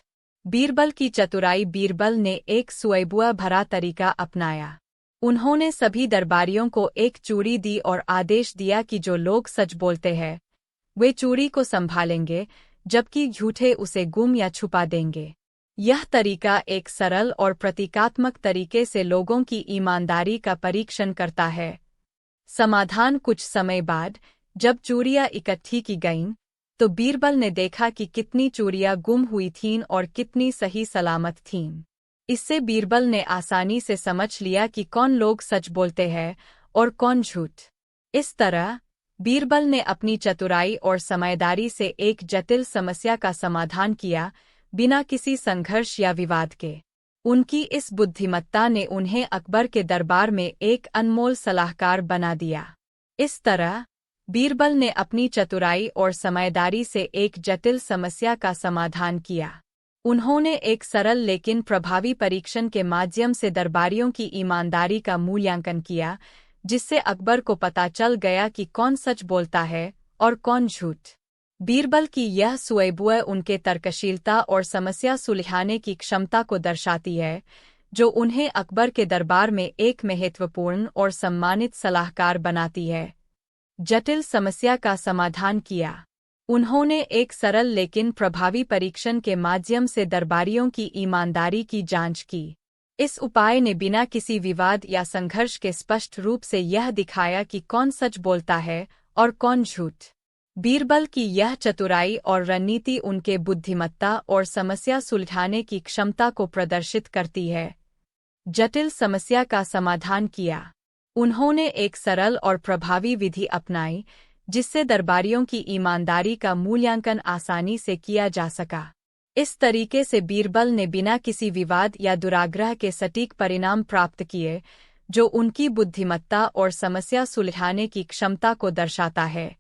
बीरबल की चतुराई। बीरबल ने एक सुअबुआ भरा तरीका अपनाया। उन्होंने सभी दरबारियों को एक चूड़ी दी और आदेश दिया कि जो लोग सच बोलते हैं वे चूड़ी को संभालेंगे, जबकि झूठे उसे गुम या छुपा देंगे। यह तरीका एक सरल और प्रतीकात्मक तरीके से लोगों की ईमानदारी का परीक्षण करता है। समाधान। कुछ समय बाद जब चूड़ियाँ इकट्ठी की गईं, तो बीरबल ने देखा कि कितनी चूड़ियाँ गुम हुई थीं और कितनी सही सलामत थीं। इससे बीरबल ने आसानी से समझ लिया कि कौन लोग सच बोलते हैं और कौन झूठ। इस तरह बीरबल ने अपनी चतुराई और समझदारी से एक जटिल समस्या का समाधान किया, बिना किसी संघर्ष या विवाद के। उनकी इस बुद्धिमत्ता ने उन्हें अकबर के दरबार में एक अनमोल सलाहकार बना दिया। इस तरह बीरबल ने अपनी चतुराई और समझदारी से एक जटिल समस्या का समाधान किया। उन्होंने एक सरल लेकिन प्रभावी परीक्षण के माध्यम से दरबारियों की ईमानदारी का मूल्यांकन किया, जिससे अकबर को पता चल गया कि कौन सच बोलता है और कौन झूठ। बीरबल की यह सुअबुआ उनके तर्कशीलता और समस्या सुलझाने की क्षमता को दर्शाती है, जो उन्हें अकबर के दरबार में एक महत्वपूर्ण और सम्मानित सलाहकार बनाती है। जटिल समस्या का समाधान किया। उन्होंने एक सरल लेकिन प्रभावी परीक्षण के माध्यम से दरबारियों की ईमानदारी की जांच की। इस उपाय ने बिना किसी विवाद या संघर्ष के स्पष्ट रूप से यह दिखाया कि कौन सच बोलता है और कौन झूठ। बीरबल की यह चतुराई और रणनीति उनके बुद्धिमत्ता और समस्या सुलझाने की क्षमता को प्रदर्शित करती है। जटिल समस्या का समाधान किया। उन्होंने एक सरल और प्रभावी विधि अपनाई जिससे दरबारियों की ईमानदारी का मूल्यांकन आसानी से किया जा सका। इस तरीके से बीरबल ने बिना किसी विवाद या दुराग्रह के सटीक परिणाम प्राप्त किए, जो उनकी बुद्धिमत्ता और समस्या सुलझाने की क्षमता को दर्शाता है।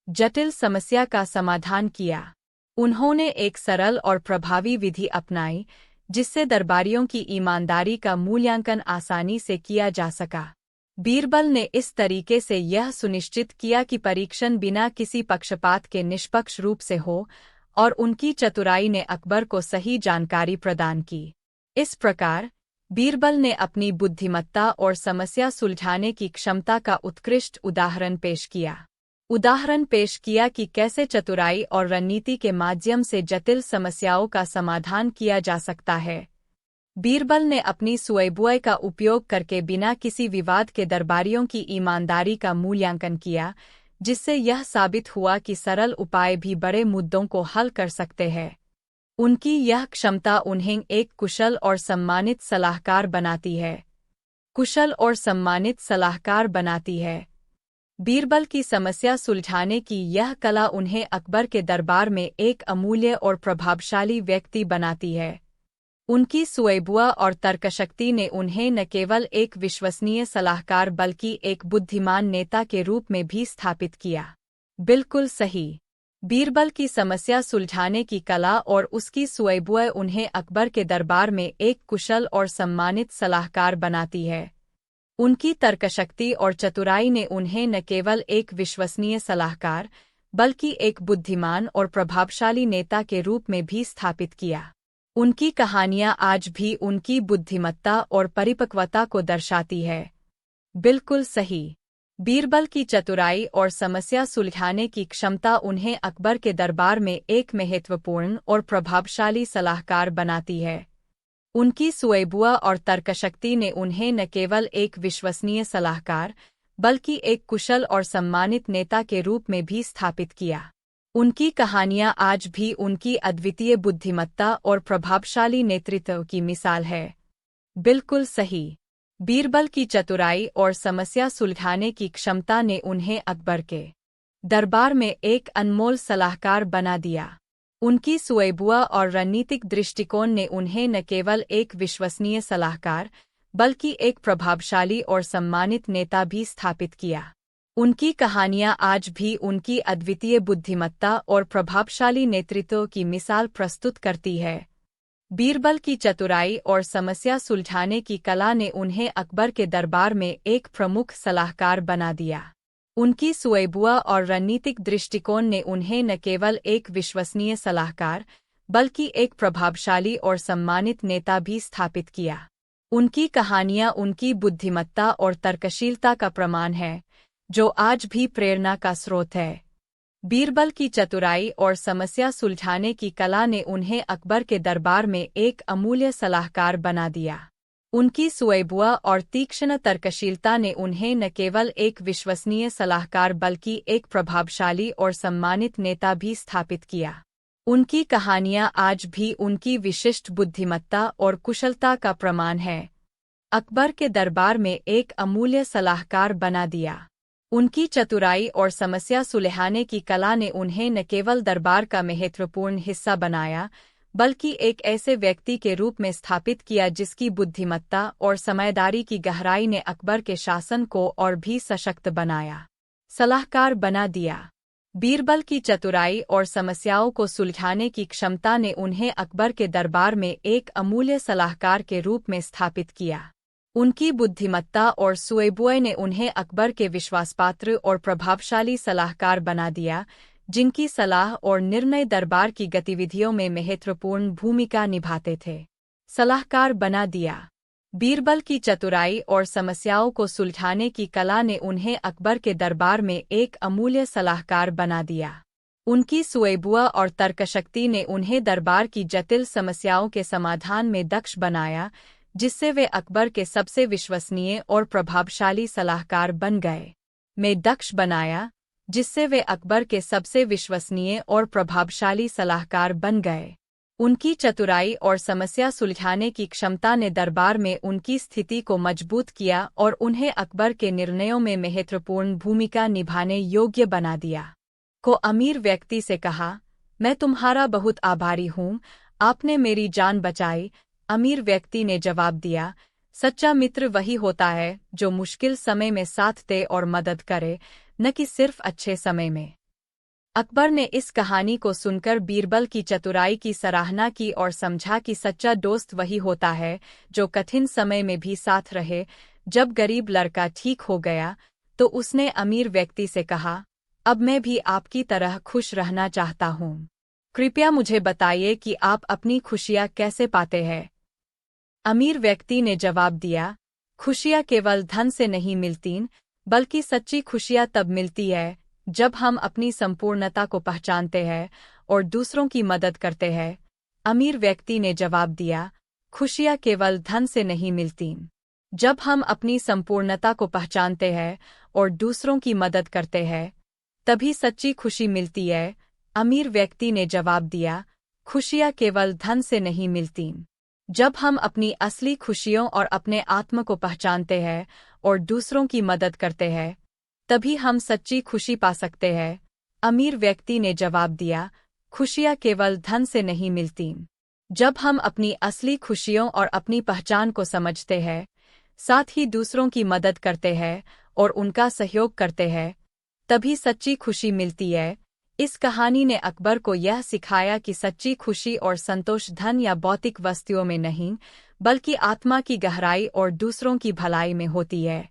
जटिल समस्या का समाधान किया। उन्होंने एक सरल और प्रभावी विधि अपनाई जिससे दरबारियों की ईमानदारी का मूल्यांकन आसानी से किया जा सका। बीरबल ने इस तरीके से यह सुनिश्चित किया कि परीक्षण बिना किसी पक्षपात के निष्पक्ष रूप से हो, और उनकी चतुराई ने अकबर को सही जानकारी प्रदान की। इस प्रकार बीरबल ने अपनी बुद्धिमत्ता और समस्या सुलझाने की क्षमता का उत्कृष्ट उदाहरण पेश किया कि कैसे चतुराई और रणनीति के माध्यम से जटिल समस्याओं का समाधान किया जा सकता है। बीरबल ने अपनी सुअबुअ का उपयोग करके बिना किसी विवाद के दरबारियों की ईमानदारी का मूल्यांकन किया, जिससे यह साबित हुआ कि सरल उपाय भी बड़े मुद्दों को हल कर सकते हैं। उनकी यह क्षमता उन्हें एक कुशल और सम्मानित सलाहकार बनाती है। बीरबल की समस्या सुलझाने की यह कला उन्हें अकबर के दरबार में एक अमूल्य और प्रभावशाली व्यक्ति बनाती है। उनकी सुअबुअ और तर्कशक्ति ने उन्हें न केवल एक विश्वसनीय सलाहकार बल्कि एक बुद्धिमान नेता के रूप में भी स्थापित किया। बिल्कुल सही। बीरबल की समस्या सुलझाने की कला और उसकी सुअबुअ उन्हें अकबर के दरबार में एक कुशल और सम्मानित सलाहकार बनाती है। उनकी तर्कशक्ति और चतुराई ने उन्हें न केवल एक विश्वसनीय सलाहकार बल्कि एक बुद्धिमान और प्रभावशाली नेता के रूप में भी स्थापित किया। उनकी कहानियां आज भी उनकी बुद्धिमत्ता और परिपक्वता को दर्शाती है। बिल्कुल सही। बीरबल की चतुराई और समस्या सुलझाने की क्षमता उन्हें अकबर के दरबार में एक महत्वपूर्ण और प्रभावशाली सलाहकार बनाती है। उनकी सुअबुअ और तर्कशक्ति ने उन्हें न केवल एक विश्वसनीय सलाहकार बल्कि एक कुशल और सम्मानित नेता के रूप में भी स्थापित किया। उनकी कहानियां आज भी उनकी अद्वितीय बुद्धिमत्ता और प्रभावशाली नेतृत्व की मिसाल है। बिल्कुल सही। बीरबल की चतुराई और समस्या सुलझाने की क्षमता ने उन्हें अकबर के दरबार में एक अनमोल सलाहकार बना दिया। उनकी सुअबुअ और रणनीतिक दृष्टिकोण ने उन्हें न केवल एक विश्वसनीय सलाहकार बल्कि एक प्रभावशाली और सम्मानित नेता भी स्थापित किया। उनकी कहानियां आज भी उनकी अद्वितीय बुद्धिमत्ता और प्रभावशाली नेतृत्व की मिसाल प्रस्तुत करती है। बीरबल की चतुराई और समस्या सुलझाने की कला ने उन्हें अकबर के दरबार में एक प्रमुख सलाहकार बना दिया। उनकी सुअबुअ और रणनीतिक दृष्टिकोण ने उन्हें न केवल एक विश्वसनीय सलाहकार बल्कि एक प्रभावशाली और सम्मानित नेता भी स्थापित किया। उनकी कहानियां उनकी बुद्धिमत्ता और तर्कशीलता का प्रमाण है, जो आज भी प्रेरणा का स्रोत है। बीरबल की चतुराई और समस्या सुलझाने की कला ने उन्हें अकबर के दरबार में एक अमूल्य सलाहकार बना दिया। उनकी सुअबुअ और तीक्ष्ण तर्कशीलता ने उन्हें न केवल एक विश्वसनीय सलाहकार बल्कि एक प्रभावशाली और सम्मानित नेता भी स्थापित किया। उनकी कहानियां आज भी उनकी विशिष्ट बुद्धिमत्ता और कुशलता का प्रमाण है। अकबर के दरबार में एक अमूल्य सलाहकार बना दिया। उनकी चतुराई और समस्या सुलझाने की कला ने उन्हें न केवल दरबार का महत्वपूर्ण हिस्सा बनाया बल्कि एक ऐसे व्यक्ति के रूप में स्थापित किया जिसकी बुद्धिमत्ता और समझदारी की गहराई ने अकबर के शासन को और भी सशक्त बनाया। सलाहकार बना दिया। बीरबल की चतुराई और समस्याओं को सुलझाने की क्षमता ने उन्हें अकबर के दरबार में एक अमूल्य सलाहकार के रूप में स्थापित किया। उनकी बुद्धिमत्ता और सुअबुअ ने उन्हें अकबर के विश्वासपात्र और प्रभावशाली सलाहकार बना दिया, जिनकी सलाह और निर्णय दरबार की गतिविधियों में महत्वपूर्ण भूमिका निभाते थे। सलाहकार बना दिया। बीरबल की चतुराई और समस्याओं को सुलझाने की कला ने उन्हें अकबर के दरबार में एक अमूल्य सलाहकार बना दिया। उनकी सुअबुअ और तर्कशक्ति ने उन्हें दरबार की जटिल समस्याओं के समाधान में दक्ष बनाया, जिससे वे अकबर के सबसे विश्वसनीय और प्रभावशाली सलाहकार बन गए। में दक्ष बनाया, जिससे वे अकबर के सबसे विश्वसनीय और प्रभावशाली सलाहकार बन गए। उनकी चतुराई और समस्या सुलझाने की क्षमता ने दरबार में उनकी स्थिति को मजबूत किया और उन्हें अकबर के निर्णयों में महत्वपूर्ण भूमिका निभाने योग्य बना दिया। को अमीर व्यक्ति से कहा, मैं तुम्हारा बहुत आभारी हूँ, आपने मेरी जान बचाई। अमीर व्यक्ति ने जवाब दिया, सच्चा मित्र वही होता है जो मुश्किल समय में साथ दे और मदद करे, न कि सिर्फ अच्छे समय में। अकबर ने इस कहानी को सुनकर बीरबल की चतुराई की सराहना की और समझा कि सच्चा दोस्त वही होता है जो कठिन समय में भी साथ रहे। जब गरीब लड़का ठीक हो गया तो उसने अमीर व्यक्ति से कहा, अब मैं भी आपकी तरह खुश रहना चाहता हूँ। कृपया मुझे बताइए कि आप अपनी खुशियाँ कैसे पाते हैं। अमीर व्यक्ति ने जवाब दिया, खुशियाँ केवल धन से नहीं मिलतीं, बल्कि सच्ची खुशियाँ तब मिलती है जब हम अपनी संपूर्णता को पहचानते हैं और दूसरों की मदद करते हैं। अमीर व्यक्ति ने जवाब दिया, खुशियाँ केवल धन से नहीं मिलतीं। जब हम अपनी संपूर्णता को पहचानते हैं और दूसरों की मदद करते हैं, तभी सच्ची खुशी मिलती है। अमीर व्यक्ति ने जवाब दिया, खुशियाँ केवल धन से नहीं मिलतीं। जब हम अपनी असली खुशियों और अपने आत्मा को पहचानते हैं और दूसरों की मदद करते हैं, तभी हम सच्ची खुशी पा सकते हैं। अमीर व्यक्ति ने जवाब दिया, खुशियाँ केवल धन से नहीं मिलतीं। जब हम अपनी असली खुशियों और अपनी पहचान को समझते हैं, साथ ही दूसरों की मदद करते हैं और उनका सहयोग करते हैं, तभी सच्ची खुशी मिलती है। इस कहानी ने अकबर को यह सिखाया कि सच्ची खुशी और संतोष धन या भौतिक वस्तुओं में नहीं, बल्कि आत्मा की गहराई और दूसरों की भलाई में होती है।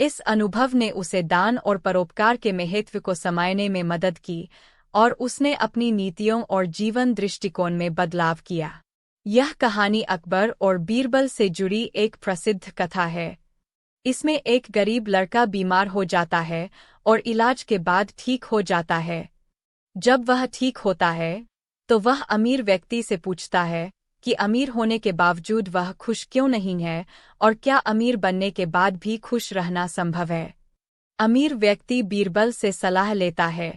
इस अनुभव ने उसे दान और परोपकार के महत्व को समझने में मदद की और उसने अपनी नीतियों और जीवन दृष्टिकोण में बदलाव किया। यह कहानी अकबर और बीरबल से जुड़ी एक प्रसिद्ध कथा है। इसमें एक गरीब लड़का बीमार हो जाता है और इलाज के बाद ठीक हो जाता है। जब वह ठीक होता है तो वह अमीर व्यक्ति से पूछता है कि अमीर होने के बावजूद वह खुश क्यों नहीं है और क्या अमीर बनने के बाद भी खुश रहना संभव है। अमीर व्यक्ति बीरबल से सलाह लेता है।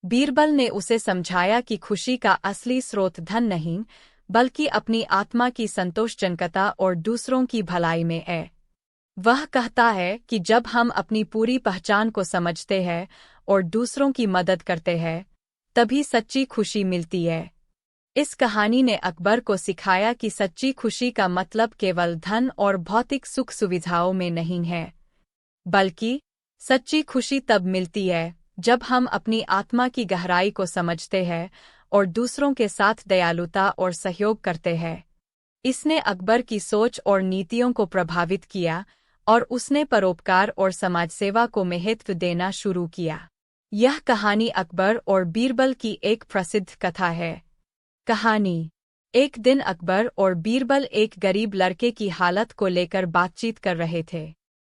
बीरबल ने उसे समझाया कि खुशी का असली स्रोत धन नहीं, बल्कि अपनी आत्मा की संतोषजनकता और दूसरों की भलाई में है। वह कहता है कि जब हम अपनी पूरी पहचान को समझते हैं और दूसरों की मदद करते हैं, तभी सच्ची खुशी मिलती है। इस कहानी ने अकबर को सिखाया कि सच्ची खुशी का मतलब केवल धन और भौतिक सुख सुविधाओं में नहीं है, बल्कि सच्ची खुशी तब मिलती है जब हम अपनी आत्मा की गहराई को समझते हैं और दूसरों के साथ दयालुता और सहयोग करते हैं। इसने अकबर की सोच और नीतियों को प्रभावित किया और उसने परोपकार और समाजसेवा को महत्व देना शुरू किया। यह कहानी अकबर और बीरबल की एक प्रसिद्ध कथा है। कहानी। एक दिन अकबर और बीरबल एक गरीब लड़के की हालत को लेकर बातचीत कर रहे थे।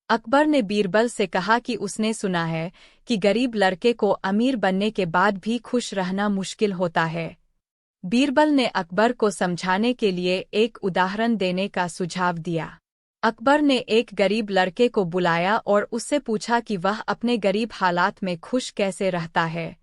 अकबर ने बीरबल से कहा कि उसने सुना है कि गरीब लड़के को अमीर बनने के बाद भी खुश रहना मुश्किल होता है। बीरबल ने अकबर को समझाने के लिए एक उदाहरण देने का सुझाव दिया। अकबर ने एक गरीब लड़के को बुलाया और उससे पूछा कि वह अपने गरीब हालात में खुश कैसे रहता है।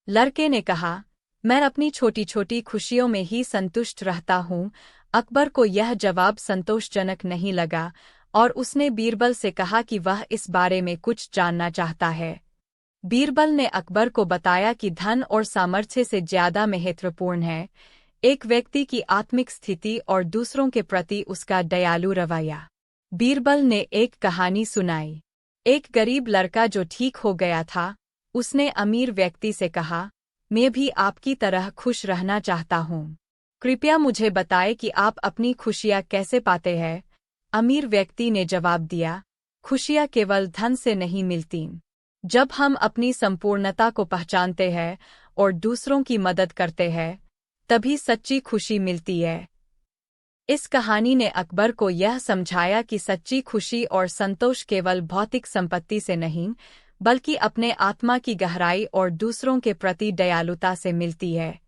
लड़के ने कहा, मैं अपनी छोटी छोटी खुशियों में ही संतुष्ट रहता हूँ। अकबर को यह जवाब संतोषजनक नहीं लगा और उसने बीरबल से कहा कि वह इस बारे में कुछ जानना चाहता है। बीरबल ने अकबर को बताया कि धन और सामर्थ्य से ज्यादा महत्वपूर्ण है एक व्यक्ति की आत्मिक स्थिति और दूसरों के प्रति उसका दयालु रवैया। बीरबल ने एक कहानी सुनाई। एक गरीब लड़का जो ठीक हो गया था, उसने अमीर व्यक्ति से कहा, मैं भी आपकी तरह खुश रहना चाहता हूँ। कृपया मुझे बताएं कि आप अपनी खुशियाँ कैसे पाते हैं। अमीर व्यक्ति ने जवाब दिया, खुशियाँ केवल धन से नहीं मिलतीं। जब हम अपनी संपूर्णता को पहचानते हैं और दूसरों की मदद करते हैं, तभी सच्ची खुशी मिलती है। इस कहानी ने अकबर को यह समझाया कि सच्ची खुशी और संतोष केवल भौतिक संपत्ति से नहीं, बल्कि अपने आत्मा की गहराई और दूसरों के प्रति दयालुता से मिलती है।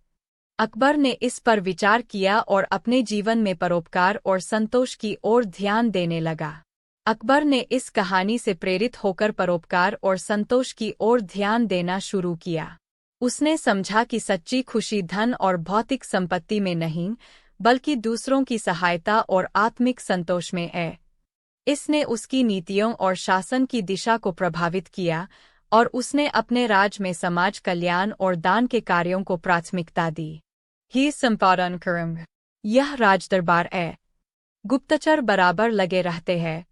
अकबर ने इस पर विचार किया और अपने जीवन में परोपकार और संतोष की ओर ध्यान देने लगा। अकबर ने इस कहानी से प्रेरित होकर परोपकार और संतोष की ओर ध्यान देना शुरू किया। उसने समझा कि सच्ची खुशी धन और भौतिक संपत्ति में नहीं, बल्कि दूसरों की सहायता और आत्मिक संतोष में है। इसने उसकी नीतियों और शासन की दिशा को प्रभावित किया और उसने अपने राज्य में समाज कल्याण और दान के कार्यों को प्राथमिकता दी। ही संपादन कर्म। यह राजदरबार है। गुप्तचर बराबर लगे रहते हैं।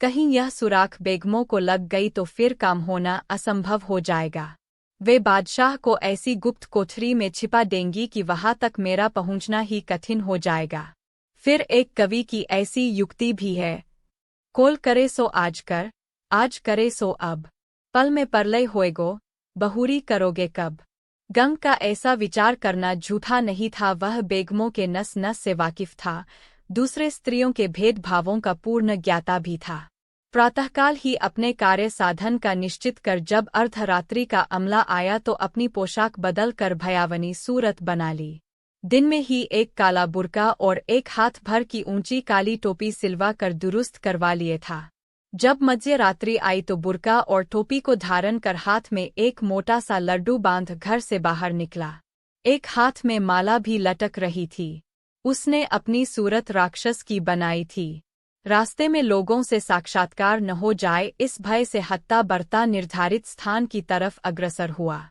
कहीं यह सुराख बेगमों को लग गई तो फिर काम होना असंभव हो जाएगा। वे बादशाह को ऐसी गुप्त कोठरी में छिपा देंगी कि वहां तक मेरा पहुंचना ही कठिन हो जाएगा। फिर एक कवि की ऐसी युक्ति भी है, कोल करे सो आज कर, आज करे सो अब, पल में परलय होएगो, बहुरी करोगे कब। गंग का ऐसा विचार करना झूठा नहीं था, वह बेगमों के नस नस से वाकिफ था, दूसरे स्त्रियों के भेदभावों का पूर्ण ज्ञाता भी था। प्रातःकाल ही अपने कार्य साधन का निश्चित कर जब अर्धरात्रि का अमला आया तो अपनी पोशाक बदल कर भयावनी सूरत बना ली। दिन में ही एक काला बुर्का और एक हाथ भर की ऊंची काली टोपी सिलवा कर दुरुस्त करवा लिए था। जब मध्य रात्रि आई तो बुर्का और टोपी को धारण कर हाथ में एक मोटा सा लड्डू बांध घर से बाहर निकला। एक हाथ में माला भी लटक रही थी। उसने अपनी सूरत राक्षस की बनाई थी। रास्ते में लोगों से साक्षात्कार न हो जाए इस भय से हत्ता बरता निर्धारित स्थान की तरफ अग्रसर हुआ।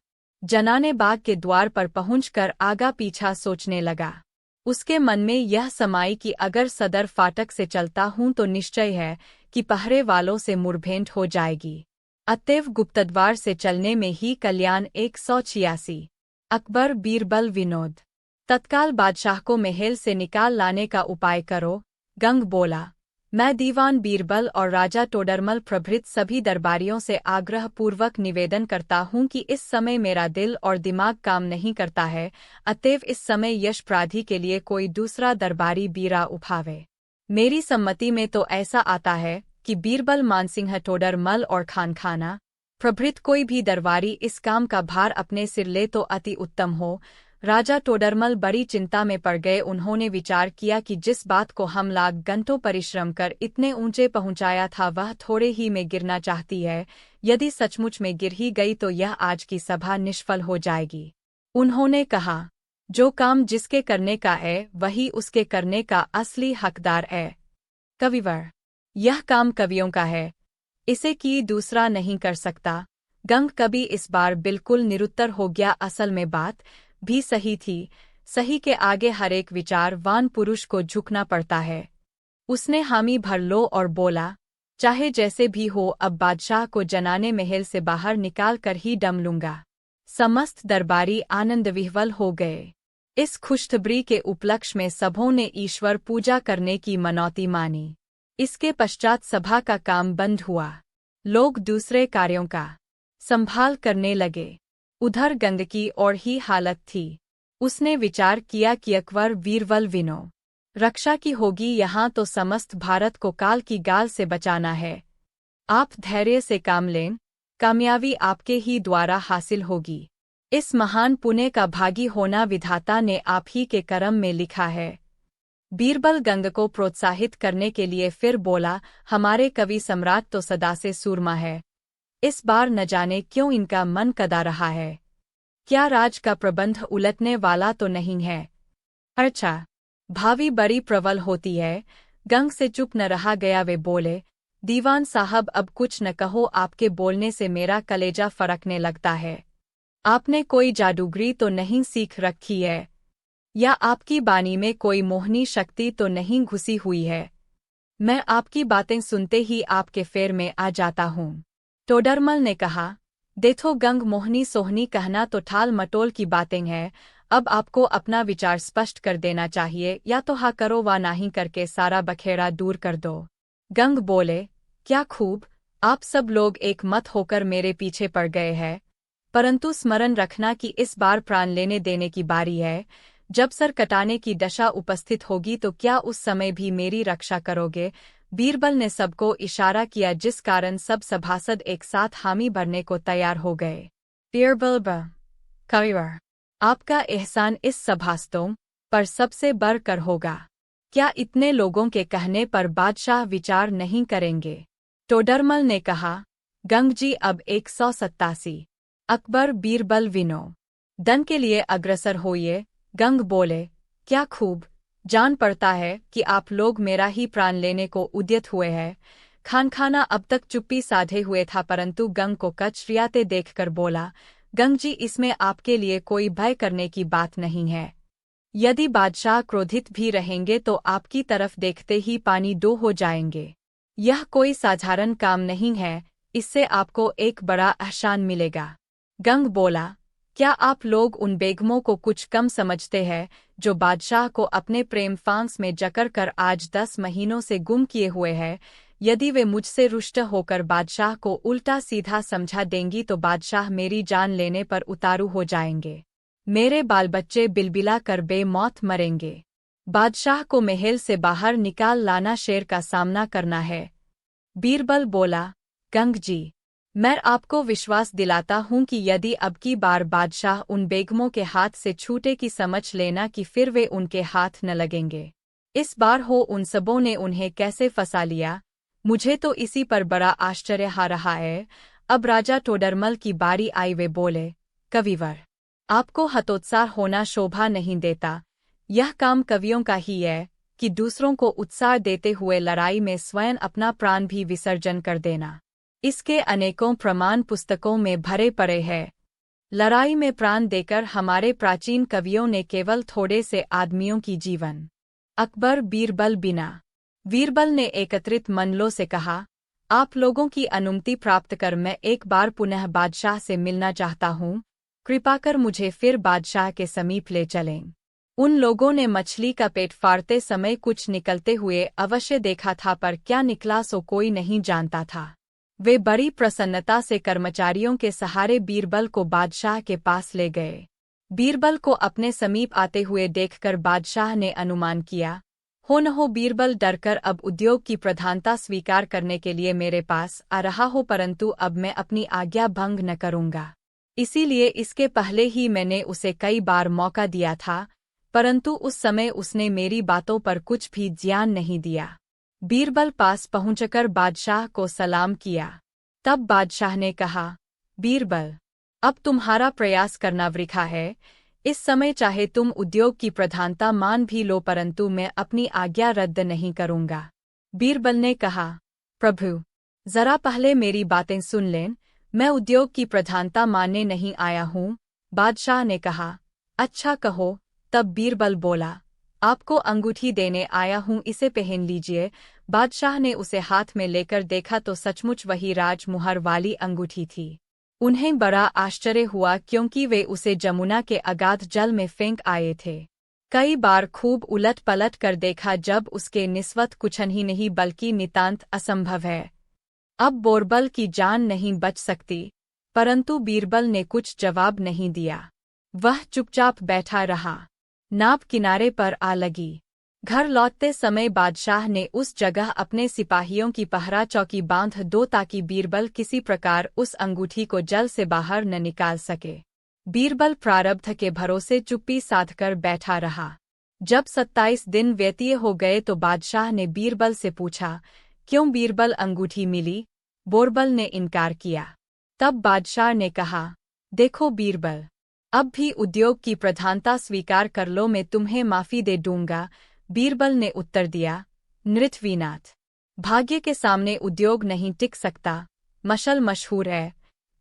जनाने बाग के द्वार पर पहुंचकर आगा पीछा सोचने लगा। उसके मन में यह समाई कि अगर सदर फाटक से चलता हूं तो निश्चय है कि पहरे वालों से मुठभेड़ हो जाएगी। अतएव गुप्तद्वार से चलने में ही कल्याण। 186। अकबर बीरबल विनोद। तत्काल बादशाह को महल से निकाल लाने का उपाय करो। गंग बोला, मैं दीवान बीरबल और राजा टोडरमल प्रभृत सभी दरबारियों से आग्रहपूर्वक निवेदन करता हूं कि इस समय मेरा दिल और दिमाग काम नहीं करता है, अतएव इस समय यश प्राधि के लिए कोई दूसरा दरबारी बीरा उठावे। मेरी सम्मति में तो ऐसा आता है कि बीरबल मानसिंह टोडरमल और खानखाना प्रभृत कोई भी दरबारी इस काम का भार अपने सिर ले तो अति उत्तम हो। राजा टोडरमल बड़ी चिंता में पड़ गए। उन्होंने विचार किया कि जिस बात को हम लाख घंटों परिश्रम कर इतने ऊंचे पहुंचाया था वह थोड़े ही में गिरना चाहती है। यदि सचमुच में गिर ही गई तो यह आज की सभा निष्फल हो जाएगी। उन्होंने कहा, जो काम जिसके करने का है वही उसके करने का असली हकदार है। कविवर, यह काम कवियों का है, इसे की दूसरा नहीं कर सकता। गंग कवि इस बार बिल्कुल निरुत्तर हो गया। असल में बात भी सही थी। सही के आगे हर एक विचारवान पुरुष को झुकना पड़ता है। उसने हामी भर लो और बोला, चाहे जैसे भी हो अब बादशाह को जनाने महल से बाहर निकाल कर ही दम लूंगा। समस्त दरबारी आनंद विह्वल हो गए। इस खुशखबरी के उपलक्ष्य में सबों ने ईश्वर पूजा करने की मनौती मानी। इसके पश्चात सभा का काम बंद हुआ। लोग दूसरे कार्यों का संभाल करने लगे। उधर गंग की और ही हालत थी। उसने विचार किया कि अकबर वीरबल विनो रक्षा की होगी, यहाँ तो समस्त भारत को काल की गाल से बचाना है। आप धैर्य से काम लें, कामयाबी आपके ही द्वारा हासिल होगी। इस महान पुण्य का भागी होना विधाता ने आप ही के कर्म में लिखा है। बीरबल गंग को प्रोत्साहित करने के लिए फिर बोला, हमारे कवि सम्राट तो सदा से सूरमा है, इस बार न जाने क्यों इनका मन कदा रहा है। क्या राज का प्रबंध उलटने वाला तो नहीं है? अच्छा, भावी बड़ी प्रबल होती है। गंग से चुप न रहा गया। वे बोले, दीवान साहब अब कुछ न कहो, आपके बोलने से मेरा कलेजा फड़कने लगता है। आपने कोई जादूगरी तो नहीं सीख रखी है, या आपकी बानी में कोई मोहनी शक्ति तो नहीं घुसी हुई है? मैं आपकी बातें सुनते ही आपके फेर में आ जाता हूँ। टोडरमल ने कहा, देखो गंग, मोहनी सोहनी कहना तो टाल मटोल की बातें हैं। अब आपको अपना विचार स्पष्ट कर देना चाहिए, या तो हाँ करो व नहीं करके सारा बखेड़ा दूर कर दो। गंग बोले, क्या खूब, आप सब लोग एक मत होकर मेरे पीछे पड़ गए हैं, परंतु स्मरण रखना कि इस बार प्राण लेने देने की बारी है। जब सर कटाने की दशा उपस्थित होगी तो क्या उस समय भी मेरी रक्षा करोगे? बीरबल ने सबको इशारा किया, जिस कारण सब सभासद एक साथ हामी भरने को तैयार हो गए। बीरबल कविवर आपका एहसान इस सभास्तों पर सबसे बढ़कर होगा। क्या इतने लोगों के कहने पर बादशाह विचार नहीं करेंगे? टोडरमल ने कहा। गंगजी अब 187। अकबर बीरबल विनो दन के लिए अग्रसर होइए। गंग बोले, क्या खूब जान पड़ता है कि आप लोग मेरा ही प्राण लेने को उद्यत हुए हैं। खानखाना अब तक चुप्पी साधे हुए था, परंतु गंग को कचरियाते देखकर बोला, गंगजी, इसमें आपके लिए कोई भय करने की बात नहीं है। यदि बादशाह क्रोधित भी रहेंगे तो आपकी तरफ देखते ही पानी दो हो जाएंगे। यह कोई साधारण काम नहीं है, इससे आपको एक बड़ा एहसान मिलेगा। गंग बोला, क्या आप लोग उन बेगमों को कुछ कम समझते हैं जो बादशाह को अपने प्रेम फांस में जकड़ कर आज 10 महीनों से गुम किए हुए हैं? यदि वे मुझसे रुष्ट होकर बादशाह को उल्टा सीधा समझा देंगी तो बादशाह मेरी जान लेने पर उतारू हो जाएंगे। मेरे बाल बच्चे बिलबिला कर बेमौत मरेंगे। बादशाह को महल से बाहर निकाल लाना शेर का सामना करना है। बीरबल बोला, गंग जी, मैं आपको विश्वास दिलाता हूँ कि यदि अब की बार बादशाह उन बेगमों के हाथ से छूटे की समझ लेना कि फिर वे उनके हाथ न लगेंगे। इस बार हो उन सबों ने उन्हें कैसे फंसा लिया, मुझे तो इसी पर बड़ा आश्चर्य आ रहा है। अब राजा टोडरमल की बारी आई। वे बोले, कविवर, आपको हतोत्साह होना शोभा नहीं देता। यह काम कवियों का ही है कि दूसरों को उत्साह देते हुए लड़ाई में स्वयं अपना प्राण भी विसर्जन कर देना। इसके अनेकों प्रमाण पुस्तकों में भरे पड़े हैं। लड़ाई में प्राण देकर हमारे प्राचीन कवियों ने केवल थोड़े से आदमियों की जीवन। अकबर बीरबल बिना वीरबल ने एकत्रित मनलों से कहा, आप लोगों की अनुमति प्राप्त कर मैं एक बार पुनः बादशाह से मिलना चाहता हूँ। कृपा कर मुझे फिर बादशाह के समीप ले चलें। उन लोगों ने मछली का पेट फाड़ते समय कुछ निकलते हुए अवश्य देखा था, पर क्या निकला सो कोई नहीं जानता था। वे बड़ी प्रसन्नता से कर्मचारियों के सहारे बीरबल को बादशाह के पास ले गए। बीरबल को अपने समीप आते हुए देखकर बादशाह ने अनुमान किया, हो न हो बीरबल डरकर अब उद्योग की प्रधानता स्वीकार करने के लिए मेरे पास आ रहा हो, परंतु अब मैं अपनी आज्ञा भंग न करूंगा। इसीलिए इसके पहले ही मैंने उसे कई बार मौका दिया था, परंतु उस समय उसने मेरी बातों पर कुछ भी ध्यान नहीं दिया। बीरबल पास पहुंचकर बादशाह को सलाम किया। तब बादशाह ने कहा, बीरबल, अब तुम्हारा प्रयास करना वृथा है। इस समय चाहे तुम उद्योग की प्रधानता मान भी लो, परंतु मैं अपनी आज्ञा रद्द नहीं करूंगा। बीरबल ने कहा, प्रभु, जरा पहले मेरी बातें सुन लें। मैं उद्योग की प्रधानता मानने नहीं आया हूँ। बादशाह ने कहा, अच्छा कहो। तब बीरबल बोला, आपको अंगूठी देने आया हूँ, इसे पहन लीजिए। बादशाह ने उसे हाथ में लेकर देखा तो सचमुच वही राजमुहर वाली अंगूठी थी। उन्हें बड़ा आश्चर्य हुआ, क्योंकि वे उसे जमुना के अगाध जल में फेंक आए थे। कई बार खूब उलट पलट कर देखा, जब उसके निस्वत कुछ ही नहीं बल्कि नितांत असंभव है। अब बोरबल की जान नहीं बच सकती, परंतु बीरबल ने कुछ जवाब नहीं दिया। वह चुपचाप बैठा रहा। नाव किनारे पर आ लगी। घर लौटते समय बादशाह ने उस जगह अपने सिपाहियों की पहरा चौकी बांध दो ताकि बीरबल किसी प्रकार उस अंगूठी को जल से बाहर न निकाल सके। बीरबल प्रारब्ध के भरोसे चुप्पी साधकर बैठा रहा। जब 27 दिन व्यतीत हो गए तो बादशाह ने बीरबल से पूछा, क्यों बीरबल, अंगूठी मिली? बोरबल ने इनकार किया। तब बादशाह ने कहा, देखो बीरबल, अब भी उद्योग की प्रधानता स्वीकार कर लो, मैं तुम्हें माफी दे दूंगा। बीरबल ने उत्तर दिया, नृत्यविनाथ, भाग्य के सामने उद्योग नहीं टिक सकता। मशल मशहूर है,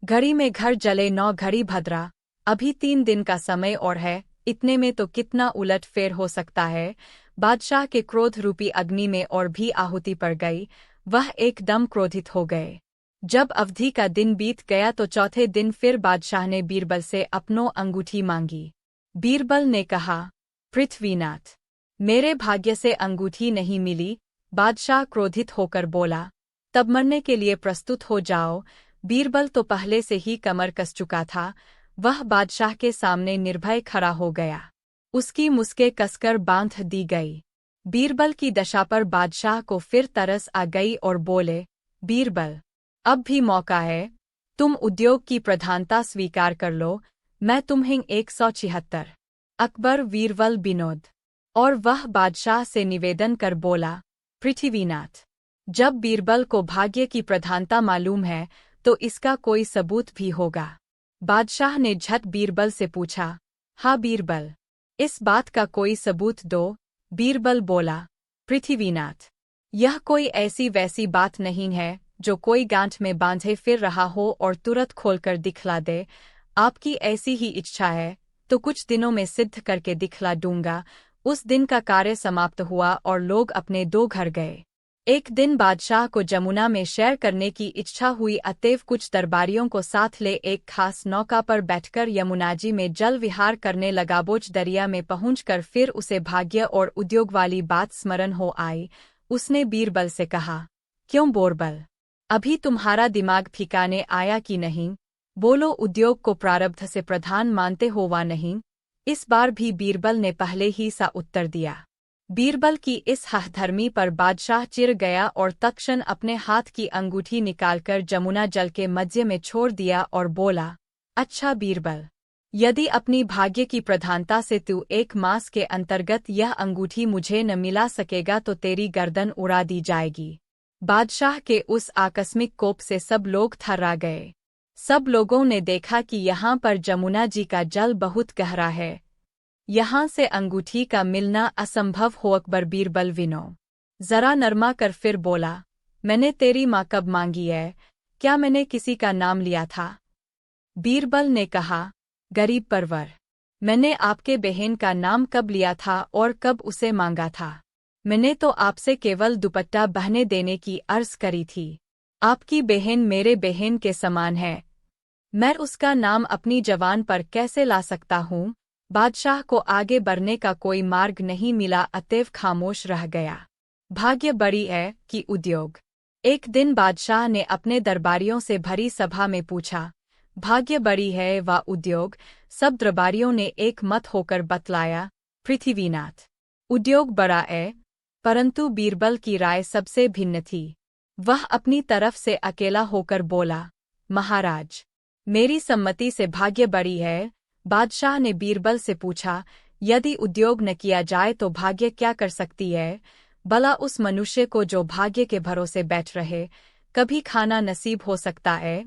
घड़ी में घर जले 9 घड़ी भद्रा। अभी 3 दिन का समय और है, इतने में तो कितना उलट फेर हो सकता है। बादशाह के क्रोध रूपी अग्नि में और भी आहुति पड़ गई। वह एकदम क्रोधित हो गए। जब अवधि का दिन बीत गया तो चौथे दिन फिर बादशाह ने बीरबल से अपनों अंगूठी मांगी। बीरबल ने कहा, पृथ्वीनाथ, मेरे भाग्य से अंगूठी नहीं मिली। बादशाह क्रोधित होकर बोला, तब मरने के लिए प्रस्तुत हो जाओ। बीरबल तो पहले से ही कमर कस चुका था। वह बादशाह के सामने निर्भय खड़ा हो गया। उसकी मुस्के कसकर बांध दी गई। बीरबल की दशा पर बादशाह को फिर तरस आ गई और बोले, बीरबल, अब भी मौका है, तुम उद्योग की प्रधानता स्वीकार कर लो। मैं तुम्हें 176। अकबर वीरबल विनोद। और वह बादशाह से निवेदन कर बोला, पृथ्वीनाथ, जब बीरबल को भाग्य की प्रधानता मालूम है तो इसका कोई सबूत भी होगा। बादशाह ने झट बीरबल से पूछा, हाँ बीरबल, इस बात का कोई सबूत दो। बीरबल बोला, पृथ्वीनाथ, यह कोई ऐसी वैसी बात नहीं है जो कोई गांठ में बांधे फिर रहा हो और तुरंत खोलकर दिखला दे। आपकी ऐसी ही इच्छा है तो कुछ दिनों में सिद्ध करके दिखला दूंगा। उस दिन का कार्य समाप्त हुआ और लोग अपने दो घर गए। एक दिन बादशाह को जमुना में सैर करने की इच्छा हुई, अतएव कुछ दरबारियों को साथ ले एक खास नौका पर बैठकर यमुनाजी में जल विहार करने लगा। बोझ दरिया में पहुंचकर फिर उसे भाग्य और उद्योग वाली बात स्मरण हो आई। उसने बीरबल से कहा, क्यों बोरबल, अभी तुम्हारा दिमाग ठिकाने आया कि नहीं? बोलो, उद्योग को प्रारब्ध से प्रधान मानते हो वा नहीं? इस बार भी बीरबल ने पहले ही सा उत्तर दिया। बीरबल की इस हठधर्मी पर बादशाह चिढ़ गया और तत्क्षण अपने हाथ की अंगूठी निकालकर जमुना जल के मध्य में छोड़ दिया और बोला, अच्छा बीरबल, यदि अपनी भाग्य की प्रधानता से तू 1 मास के अंतर्गत यह अंगूठी मुझे न मिला सकेगा तो तेरी गर्दन उड़ा दी जाएगी। बादशाह के उस आकस्मिक कोप से सब लोग थर्रा गए। सब लोगों ने देखा कि यहाँ पर जमुना जी का जल बहुत गहरा है, यहाँ से अंगूठी का मिलना असंभव हो। अकबर बीरबल विनो जरा नरमा कर फिर बोला, मैंने तेरी माँ कब मांगी है? क्या मैंने किसी का नाम लिया था? बीरबल ने कहा, गरीब परवर, मैंने आपके बहन का नाम कब लिया था और कब उसे मांगा था? मैंने तो आपसे केवल दुपट्टा बहने देने की अर्ज करी थी। आपकी बहन मेरे बहन के समान है, मैं उसका नाम अपनी जवान पर कैसे ला सकता हूँ? बादशाह को आगे बढ़ने का कोई मार्ग नहीं मिला, अतएव खामोश रह गया। भाग्य बड़ी है कि उद्योग। एक दिन बादशाह ने अपने दरबारियों से भरी सभा में पूछा, भाग्य बड़ी है व उद्योग? सब दरबारियों ने एक मत होकर बतलाया, पृथ्वीनाथ, उद्योग बड़ा है। परंतु बीरबल की राय सबसे भिन्न थी। वह अपनी तरफ से अकेला होकर बोला, महाराज, मेरी सम्मति से भाग्य बड़ी है। बादशाह ने बीरबल से पूछा, यदि उद्योग न किया जाए तो भाग्य क्या कर सकती है? भला उस मनुष्य को जो भाग्य के भरोसे बैठ रहे, कभी खाना नसीब हो सकता है?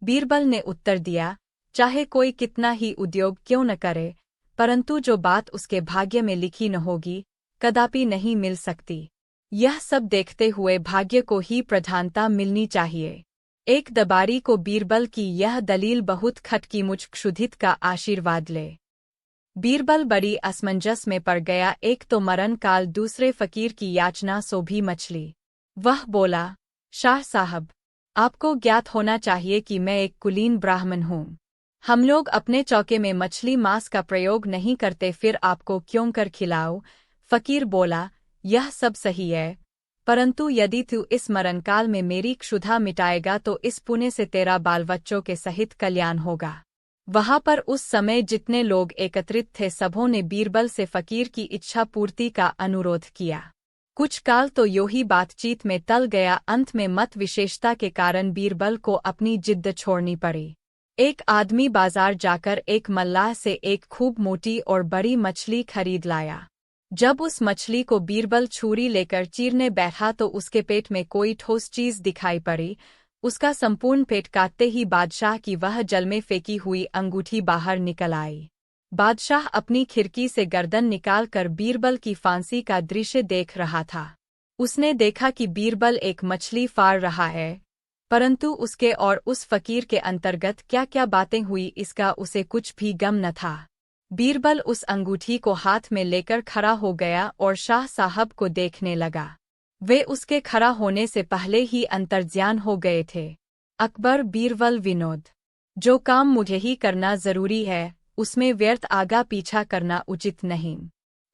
बीरबल ने उत्तर दिया, चाहे कोई कितना ही उद्योग क्यों न करे, परंतु जो बात उसके भाग्य में लिखी न होगी, कदापि नहीं मिल सकती। यह सब देखते हुए भाग्य को ही प्रधानता मिलनी चाहिए। एक दरबारी को बीरबल की यह दलील बहुत खटकी। मुझ क्षुधित का आशीर्वाद ले। बीरबल बड़ी असमंजस में पड़ गया। एक तो मरण काल, दूसरे फकीर की याचना, सो भी मछली। वह बोला, शाह साहब, आपको ज्ञात होना चाहिए कि मैं एक कुलीन ब्राह्मण हूँ। हम लोग अपने चौके में मछली मांस का प्रयोग नहीं करते, फिर आपको क्यों कर खिलाओ? फकीर बोला, यह सब सही है, परंतु यदि तू इस मरणकाल में मेरी क्षुधा मिटाएगा तो इस पुण्य से तेरा बाल बच्चों के सहित कल्याण होगा। वहाँ पर उस समय जितने लोग एकत्रित थे, सबों ने बीरबल से फकीर की इच्छा पूर्ति का अनुरोध किया। कुछ काल तो यो ही बातचीत में टल गया। अंत में मत विशेषता के कारण बीरबल को अपनी जिद्द छोड़नी पड़ी। एक आदमी बाजार जाकर एक मल्लाह से एक खूब मोटी और बड़ी मछली खरीद लाया। जब उस मछली को बीरबल छुरी लेकर चीरने बैठा तो उसके पेट में कोई ठोस चीज दिखाई पड़ी। उसका संपूर्ण पेट काटते ही बादशाह की वह जल में फेंकी हुई अंगूठी बाहर निकल आई। बादशाह अपनी खिड़की से गर्दन निकालकर बीरबल की फांसी का दृश्य देख रहा था। उसने देखा कि बीरबल एक मछली फाड़ रहा है, परंतु उसके और उस फकीर के अंतर्गत क्या क्या बातें हुई इसका उसे कुछ भी गम न था। बीरबल उस अंगूठी को हाथ में लेकर खड़ा हो गया और शाह साहब को देखने लगा। वे उसके खड़ा होने से पहले ही अंतर्ध्यान हो गए थे। अकबर बीरबल विनोद। जो काम मुझे ही करना जरूरी है, उसमें व्यर्थ आगा पीछा करना उचित नहीं।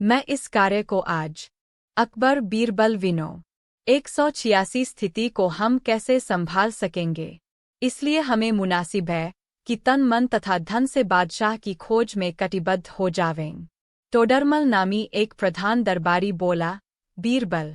मैं इस कार्य को आज। अकबर बीरबल विनो। 186 स्थिति को हम कैसे संभाल सकेंगे? इसलिए हमें मुनासिब है कि तन मन तथा धन से बादशाह की खोज में कटिबद्ध हो जावें। टोडरमल नामी एक प्रधान दरबारी बोला, बीरबल,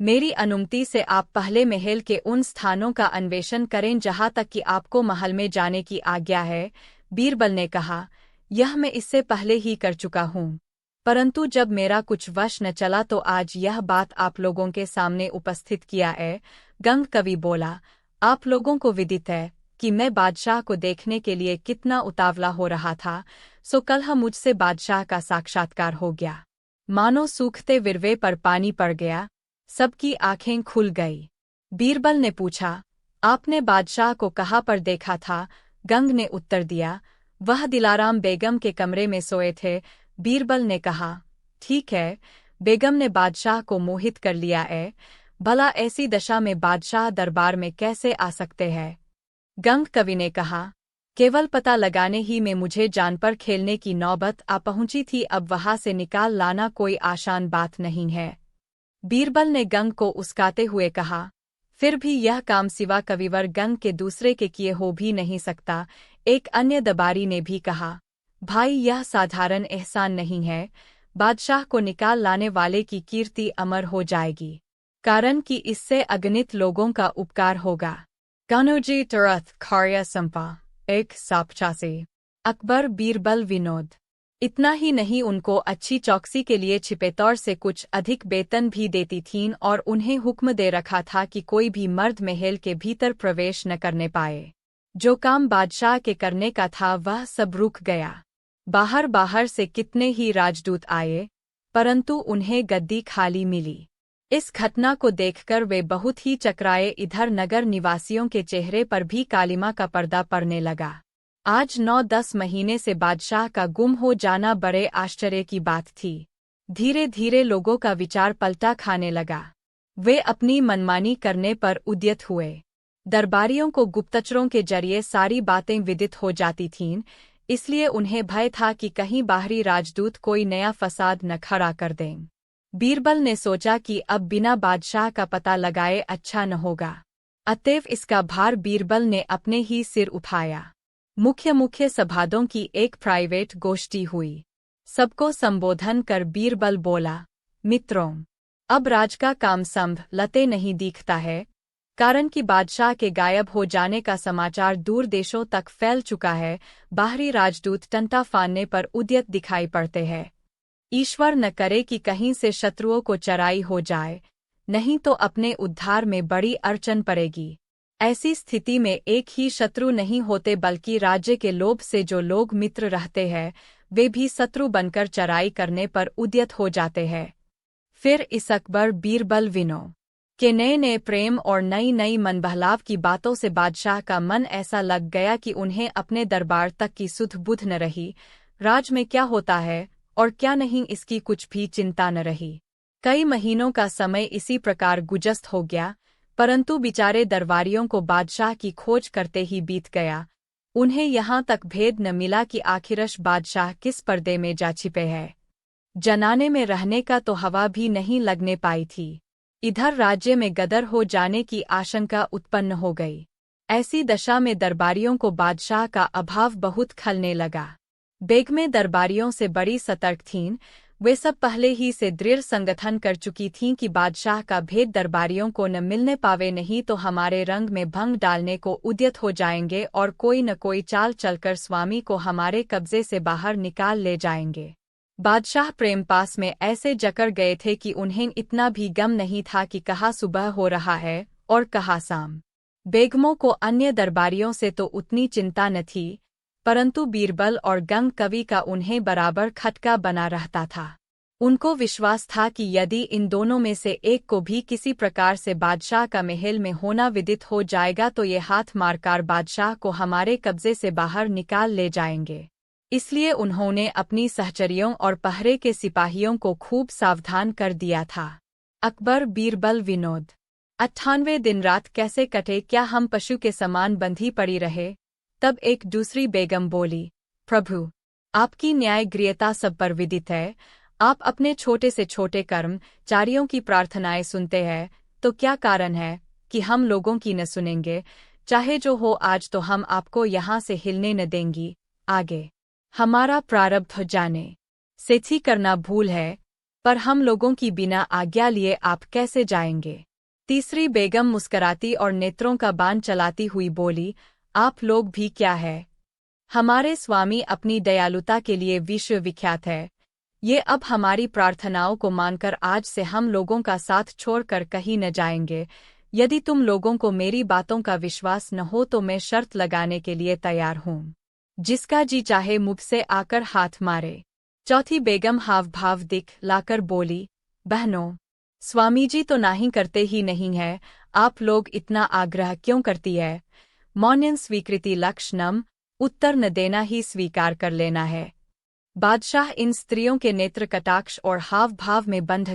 मेरी अनुमति से आप पहले महल के उन स्थानों का अन्वेषण करें जहां तक कि आपको महल में जाने की आज्ञा है। बीरबल ने कहा, यह मैं इससे पहले ही कर चुका हूँ, परंतु जब मेरा कुछ वश न चला तो आज यह बात आप लोगों के सामने उपस्थित किया है। गंग कवि बोला, आप लोगों को विदित है कि मैं बादशाह को देखने के लिए कितना उतावला हो रहा था, सो कल मुझसे बादशाह का साक्षात्कार हो गया। मानो सूखते विरवे पर पानी पड़ गया, सबकी आंखें खुल गई। बीरबल ने पूछा, आपने बादशाह को कहाँ पर देखा था? गंग ने उत्तर दिया, वह दिलाराम बेगम के कमरे में सोए थे। बीरबल ने कहा, ठीक है, बेगम ने बादशाह को मोहित कर लिया है, भला ऐसी दशा में बादशाह दरबार में कैसे आ सकते हैं? गंग कवि ने कहा, केवल पता लगाने ही में मुझे जान पर खेलने की नौबत आ पहुंची थी, अब वहां से निकाल लाना कोई आसान बात नहीं है। बीरबल ने गंग को उस्काते हुए कहा, फिर भी यह काम सिवा कविवर गंग के दूसरे के किए हो भी नहीं सकता। एक अन्य दरबारी ने भी कहा, भाई यह साधारण एहसान नहीं है, बादशाह को निकाल लाने वाले की कीर्ति अमर हो जाएगी, कारण कि इससे अगणित लोगों का उपकार होगा। कान्होजी तुरथ कार्य संपा 185। अकबर बीरबल विनोद। इतना ही नहीं, उनको अच्छी चौकसी के लिए छिपेतौर से कुछ अधिक वेतन भी देती थीं और उन्हें हुक्म दे रखा था कि कोई भी मर्द महल के भीतर प्रवेश न करने पाए। जो काम बादशाह के करने का था वह सब रुक गया। बाहर बाहर से कितने ही राजदूत आए, परंतु उन्हें गद्दी खाली मिली। इस घटना को देखकर वे बहुत ही चकराए। इधर नगर निवासियों के चेहरे पर भी कालिमा का पर्दा पड़ने लगा। आज 9-10 महीने से बादशाह का गुम हो जाना बड़े आश्चर्य की बात थी। धीरे धीरे लोगों का विचार पलटा खाने लगा। वे अपनी मनमानी करने पर उद्यत हुए। दरबारियों को गुप्तचरों के जरिए सारी बातें विदित हो जाती थीं, इसलिए उन्हें भय था कि कहीं बाहरी राजदूत कोई नया फसाद न खड़ा कर दें। बीरबल ने सोचा कि अब बिना बादशाह का पता लगाए अच्छा न होगा, अतएव इसका भार बीरबल ने अपने ही सिर उठाया। मुख्य सभाओं की एक प्राइवेट गोष्ठी हुई। सबको संबोधन कर बीरबल बोला, मित्रों, अब राज का काम संभ लते नहीं दिखता है, कारण कि बादशाह के गायब हो जाने का समाचार दूर देशों तक फैल चुका है। बाहरी राजदूत टंटा फानने पर उद्यत दिखाई पड़ते हैं। ईश्वर न करे कि कहीं से शत्रुओं को चराई हो जाए, नहीं तो अपने उद्धार में बड़ी अड़चन पड़ेगी। ऐसी स्थिति में एक ही शत्रु नहीं होते, बल्कि राज्य के लोभ से जो लोग मित्र रहते हैं वे भी शत्रु बनकर चराई करने पर उद्यत हो जाते हैं। फिर इस अकबर बीरबल विनो के नए नए प्रेम और नई नई मनबहलाव की बातों से बादशाह का मन ऐसा लग गया कि उन्हें अपने दरबार तक की सुध बुध न रही। राज में क्या होता है और क्या नहीं इसकी कुछ भी चिंता न रही। कई महीनों का समय इसी प्रकार गुजस्त हो गया, परंतु बेचारे दरबारियों को बादशाह की खोज करते ही बीत गया। उन्हें यहाँ तक भेद न मिला कि आखिरश बादशाह किस पर्दे में जा छिपे है। जनाने में रहने का तो हवा भी नहीं लगने पाई थी। इधर राज्य में गदर हो जाने की आशंका उत्पन्न हो गई। ऐसी दशा में दरबारियों को बादशाह का अभाव बहुत खलने लगा। बेगमें दरबारियों से बड़ी सतर्क थीं। वे सब पहले ही से दृढ़ संगठन कर चुकी थीं कि बादशाह का भेद दरबारियों को न मिलने पावे, नहीं तो हमारे रंग में भंग डालने को उद्यत हो जाएंगे और कोई न कोई चाल चलकर स्वामी को हमारे कब्जे से बाहर निकाल ले जाएंगे। बादशाह प्रेम पास में ऐसे जकड़ गए थे कि उन्हें इतना भी गम नहीं था कि कहाँ सुबह हो रहा है और कहाँ शाम। बेगमों को अन्य दरबारियों से तो उतनी चिंता न थी, परंतु बीरबल और गंग कवि का उन्हें बराबर खटका बना रहता था। उनको विश्वास था कि यदि इन दोनों में से एक को भी किसी प्रकार से बादशाह का महल में होना विदित हो जाएगा तो ये हाथ मारकर बादशाह को हमारे कब्जे से बाहर निकाल ले जाएंगे। इसलिए उन्होंने अपनी सहचरियों और पहरे के सिपाहियों को खूब सावधान कर दिया था। अकबर बीरबल विनोद। 98 दिन रात कैसे कटे, क्या हम पशु के समान बंधी पड़ी रहे? तब एक दूसरी बेगम बोली, प्रभु, आपकी न्यायगृहता सब पर विदित है। आप अपने छोटे से छोटे कर्मचारियों की प्रार्थनाएं सुनते हैं, तो क्या कारण है कि हम लोगों की न सुनेंगे? चाहे जो हो, आज तो हम आपको यहाँ से हिलने न देंगी। आगे हमारा प्रारब्ध जाने से ही करना भूल है, पर हम लोगों की बिना आज्ञा लिए आप कैसे जाएंगे? तीसरी बेगम मुस्कराती और नेत्रों का बाण चलाती हुई बोली, आप लोग भी क्या है, हमारे स्वामी अपनी दयालुता के लिए विश्वविख्यात है। ये अब हमारी प्रार्थनाओं को मानकर आज से हम लोगों का साथ छोड़कर कहीं न जाएंगे। यदि तुम लोगों को मेरी बातों का विश्वास न हो तो मैं शर्त लगाने के लिए तैयार हूँ। जिसका जी चाहे मुझसे आकर हाथ मारे। चौथी बेगम हाव भाव दिख लाकर बोली, बहनों, स्वामी जी तो नहीं करते ही नहीं है, आप लोग इतना आग्रह क्यों करती है? मौन स्वीकृति लक्षणम, उत्तर न देना ही स्वीकार कर लेना है। बादशाह इन स्त्रियों के नेत्र कटाक्ष और हाव भाव में बंध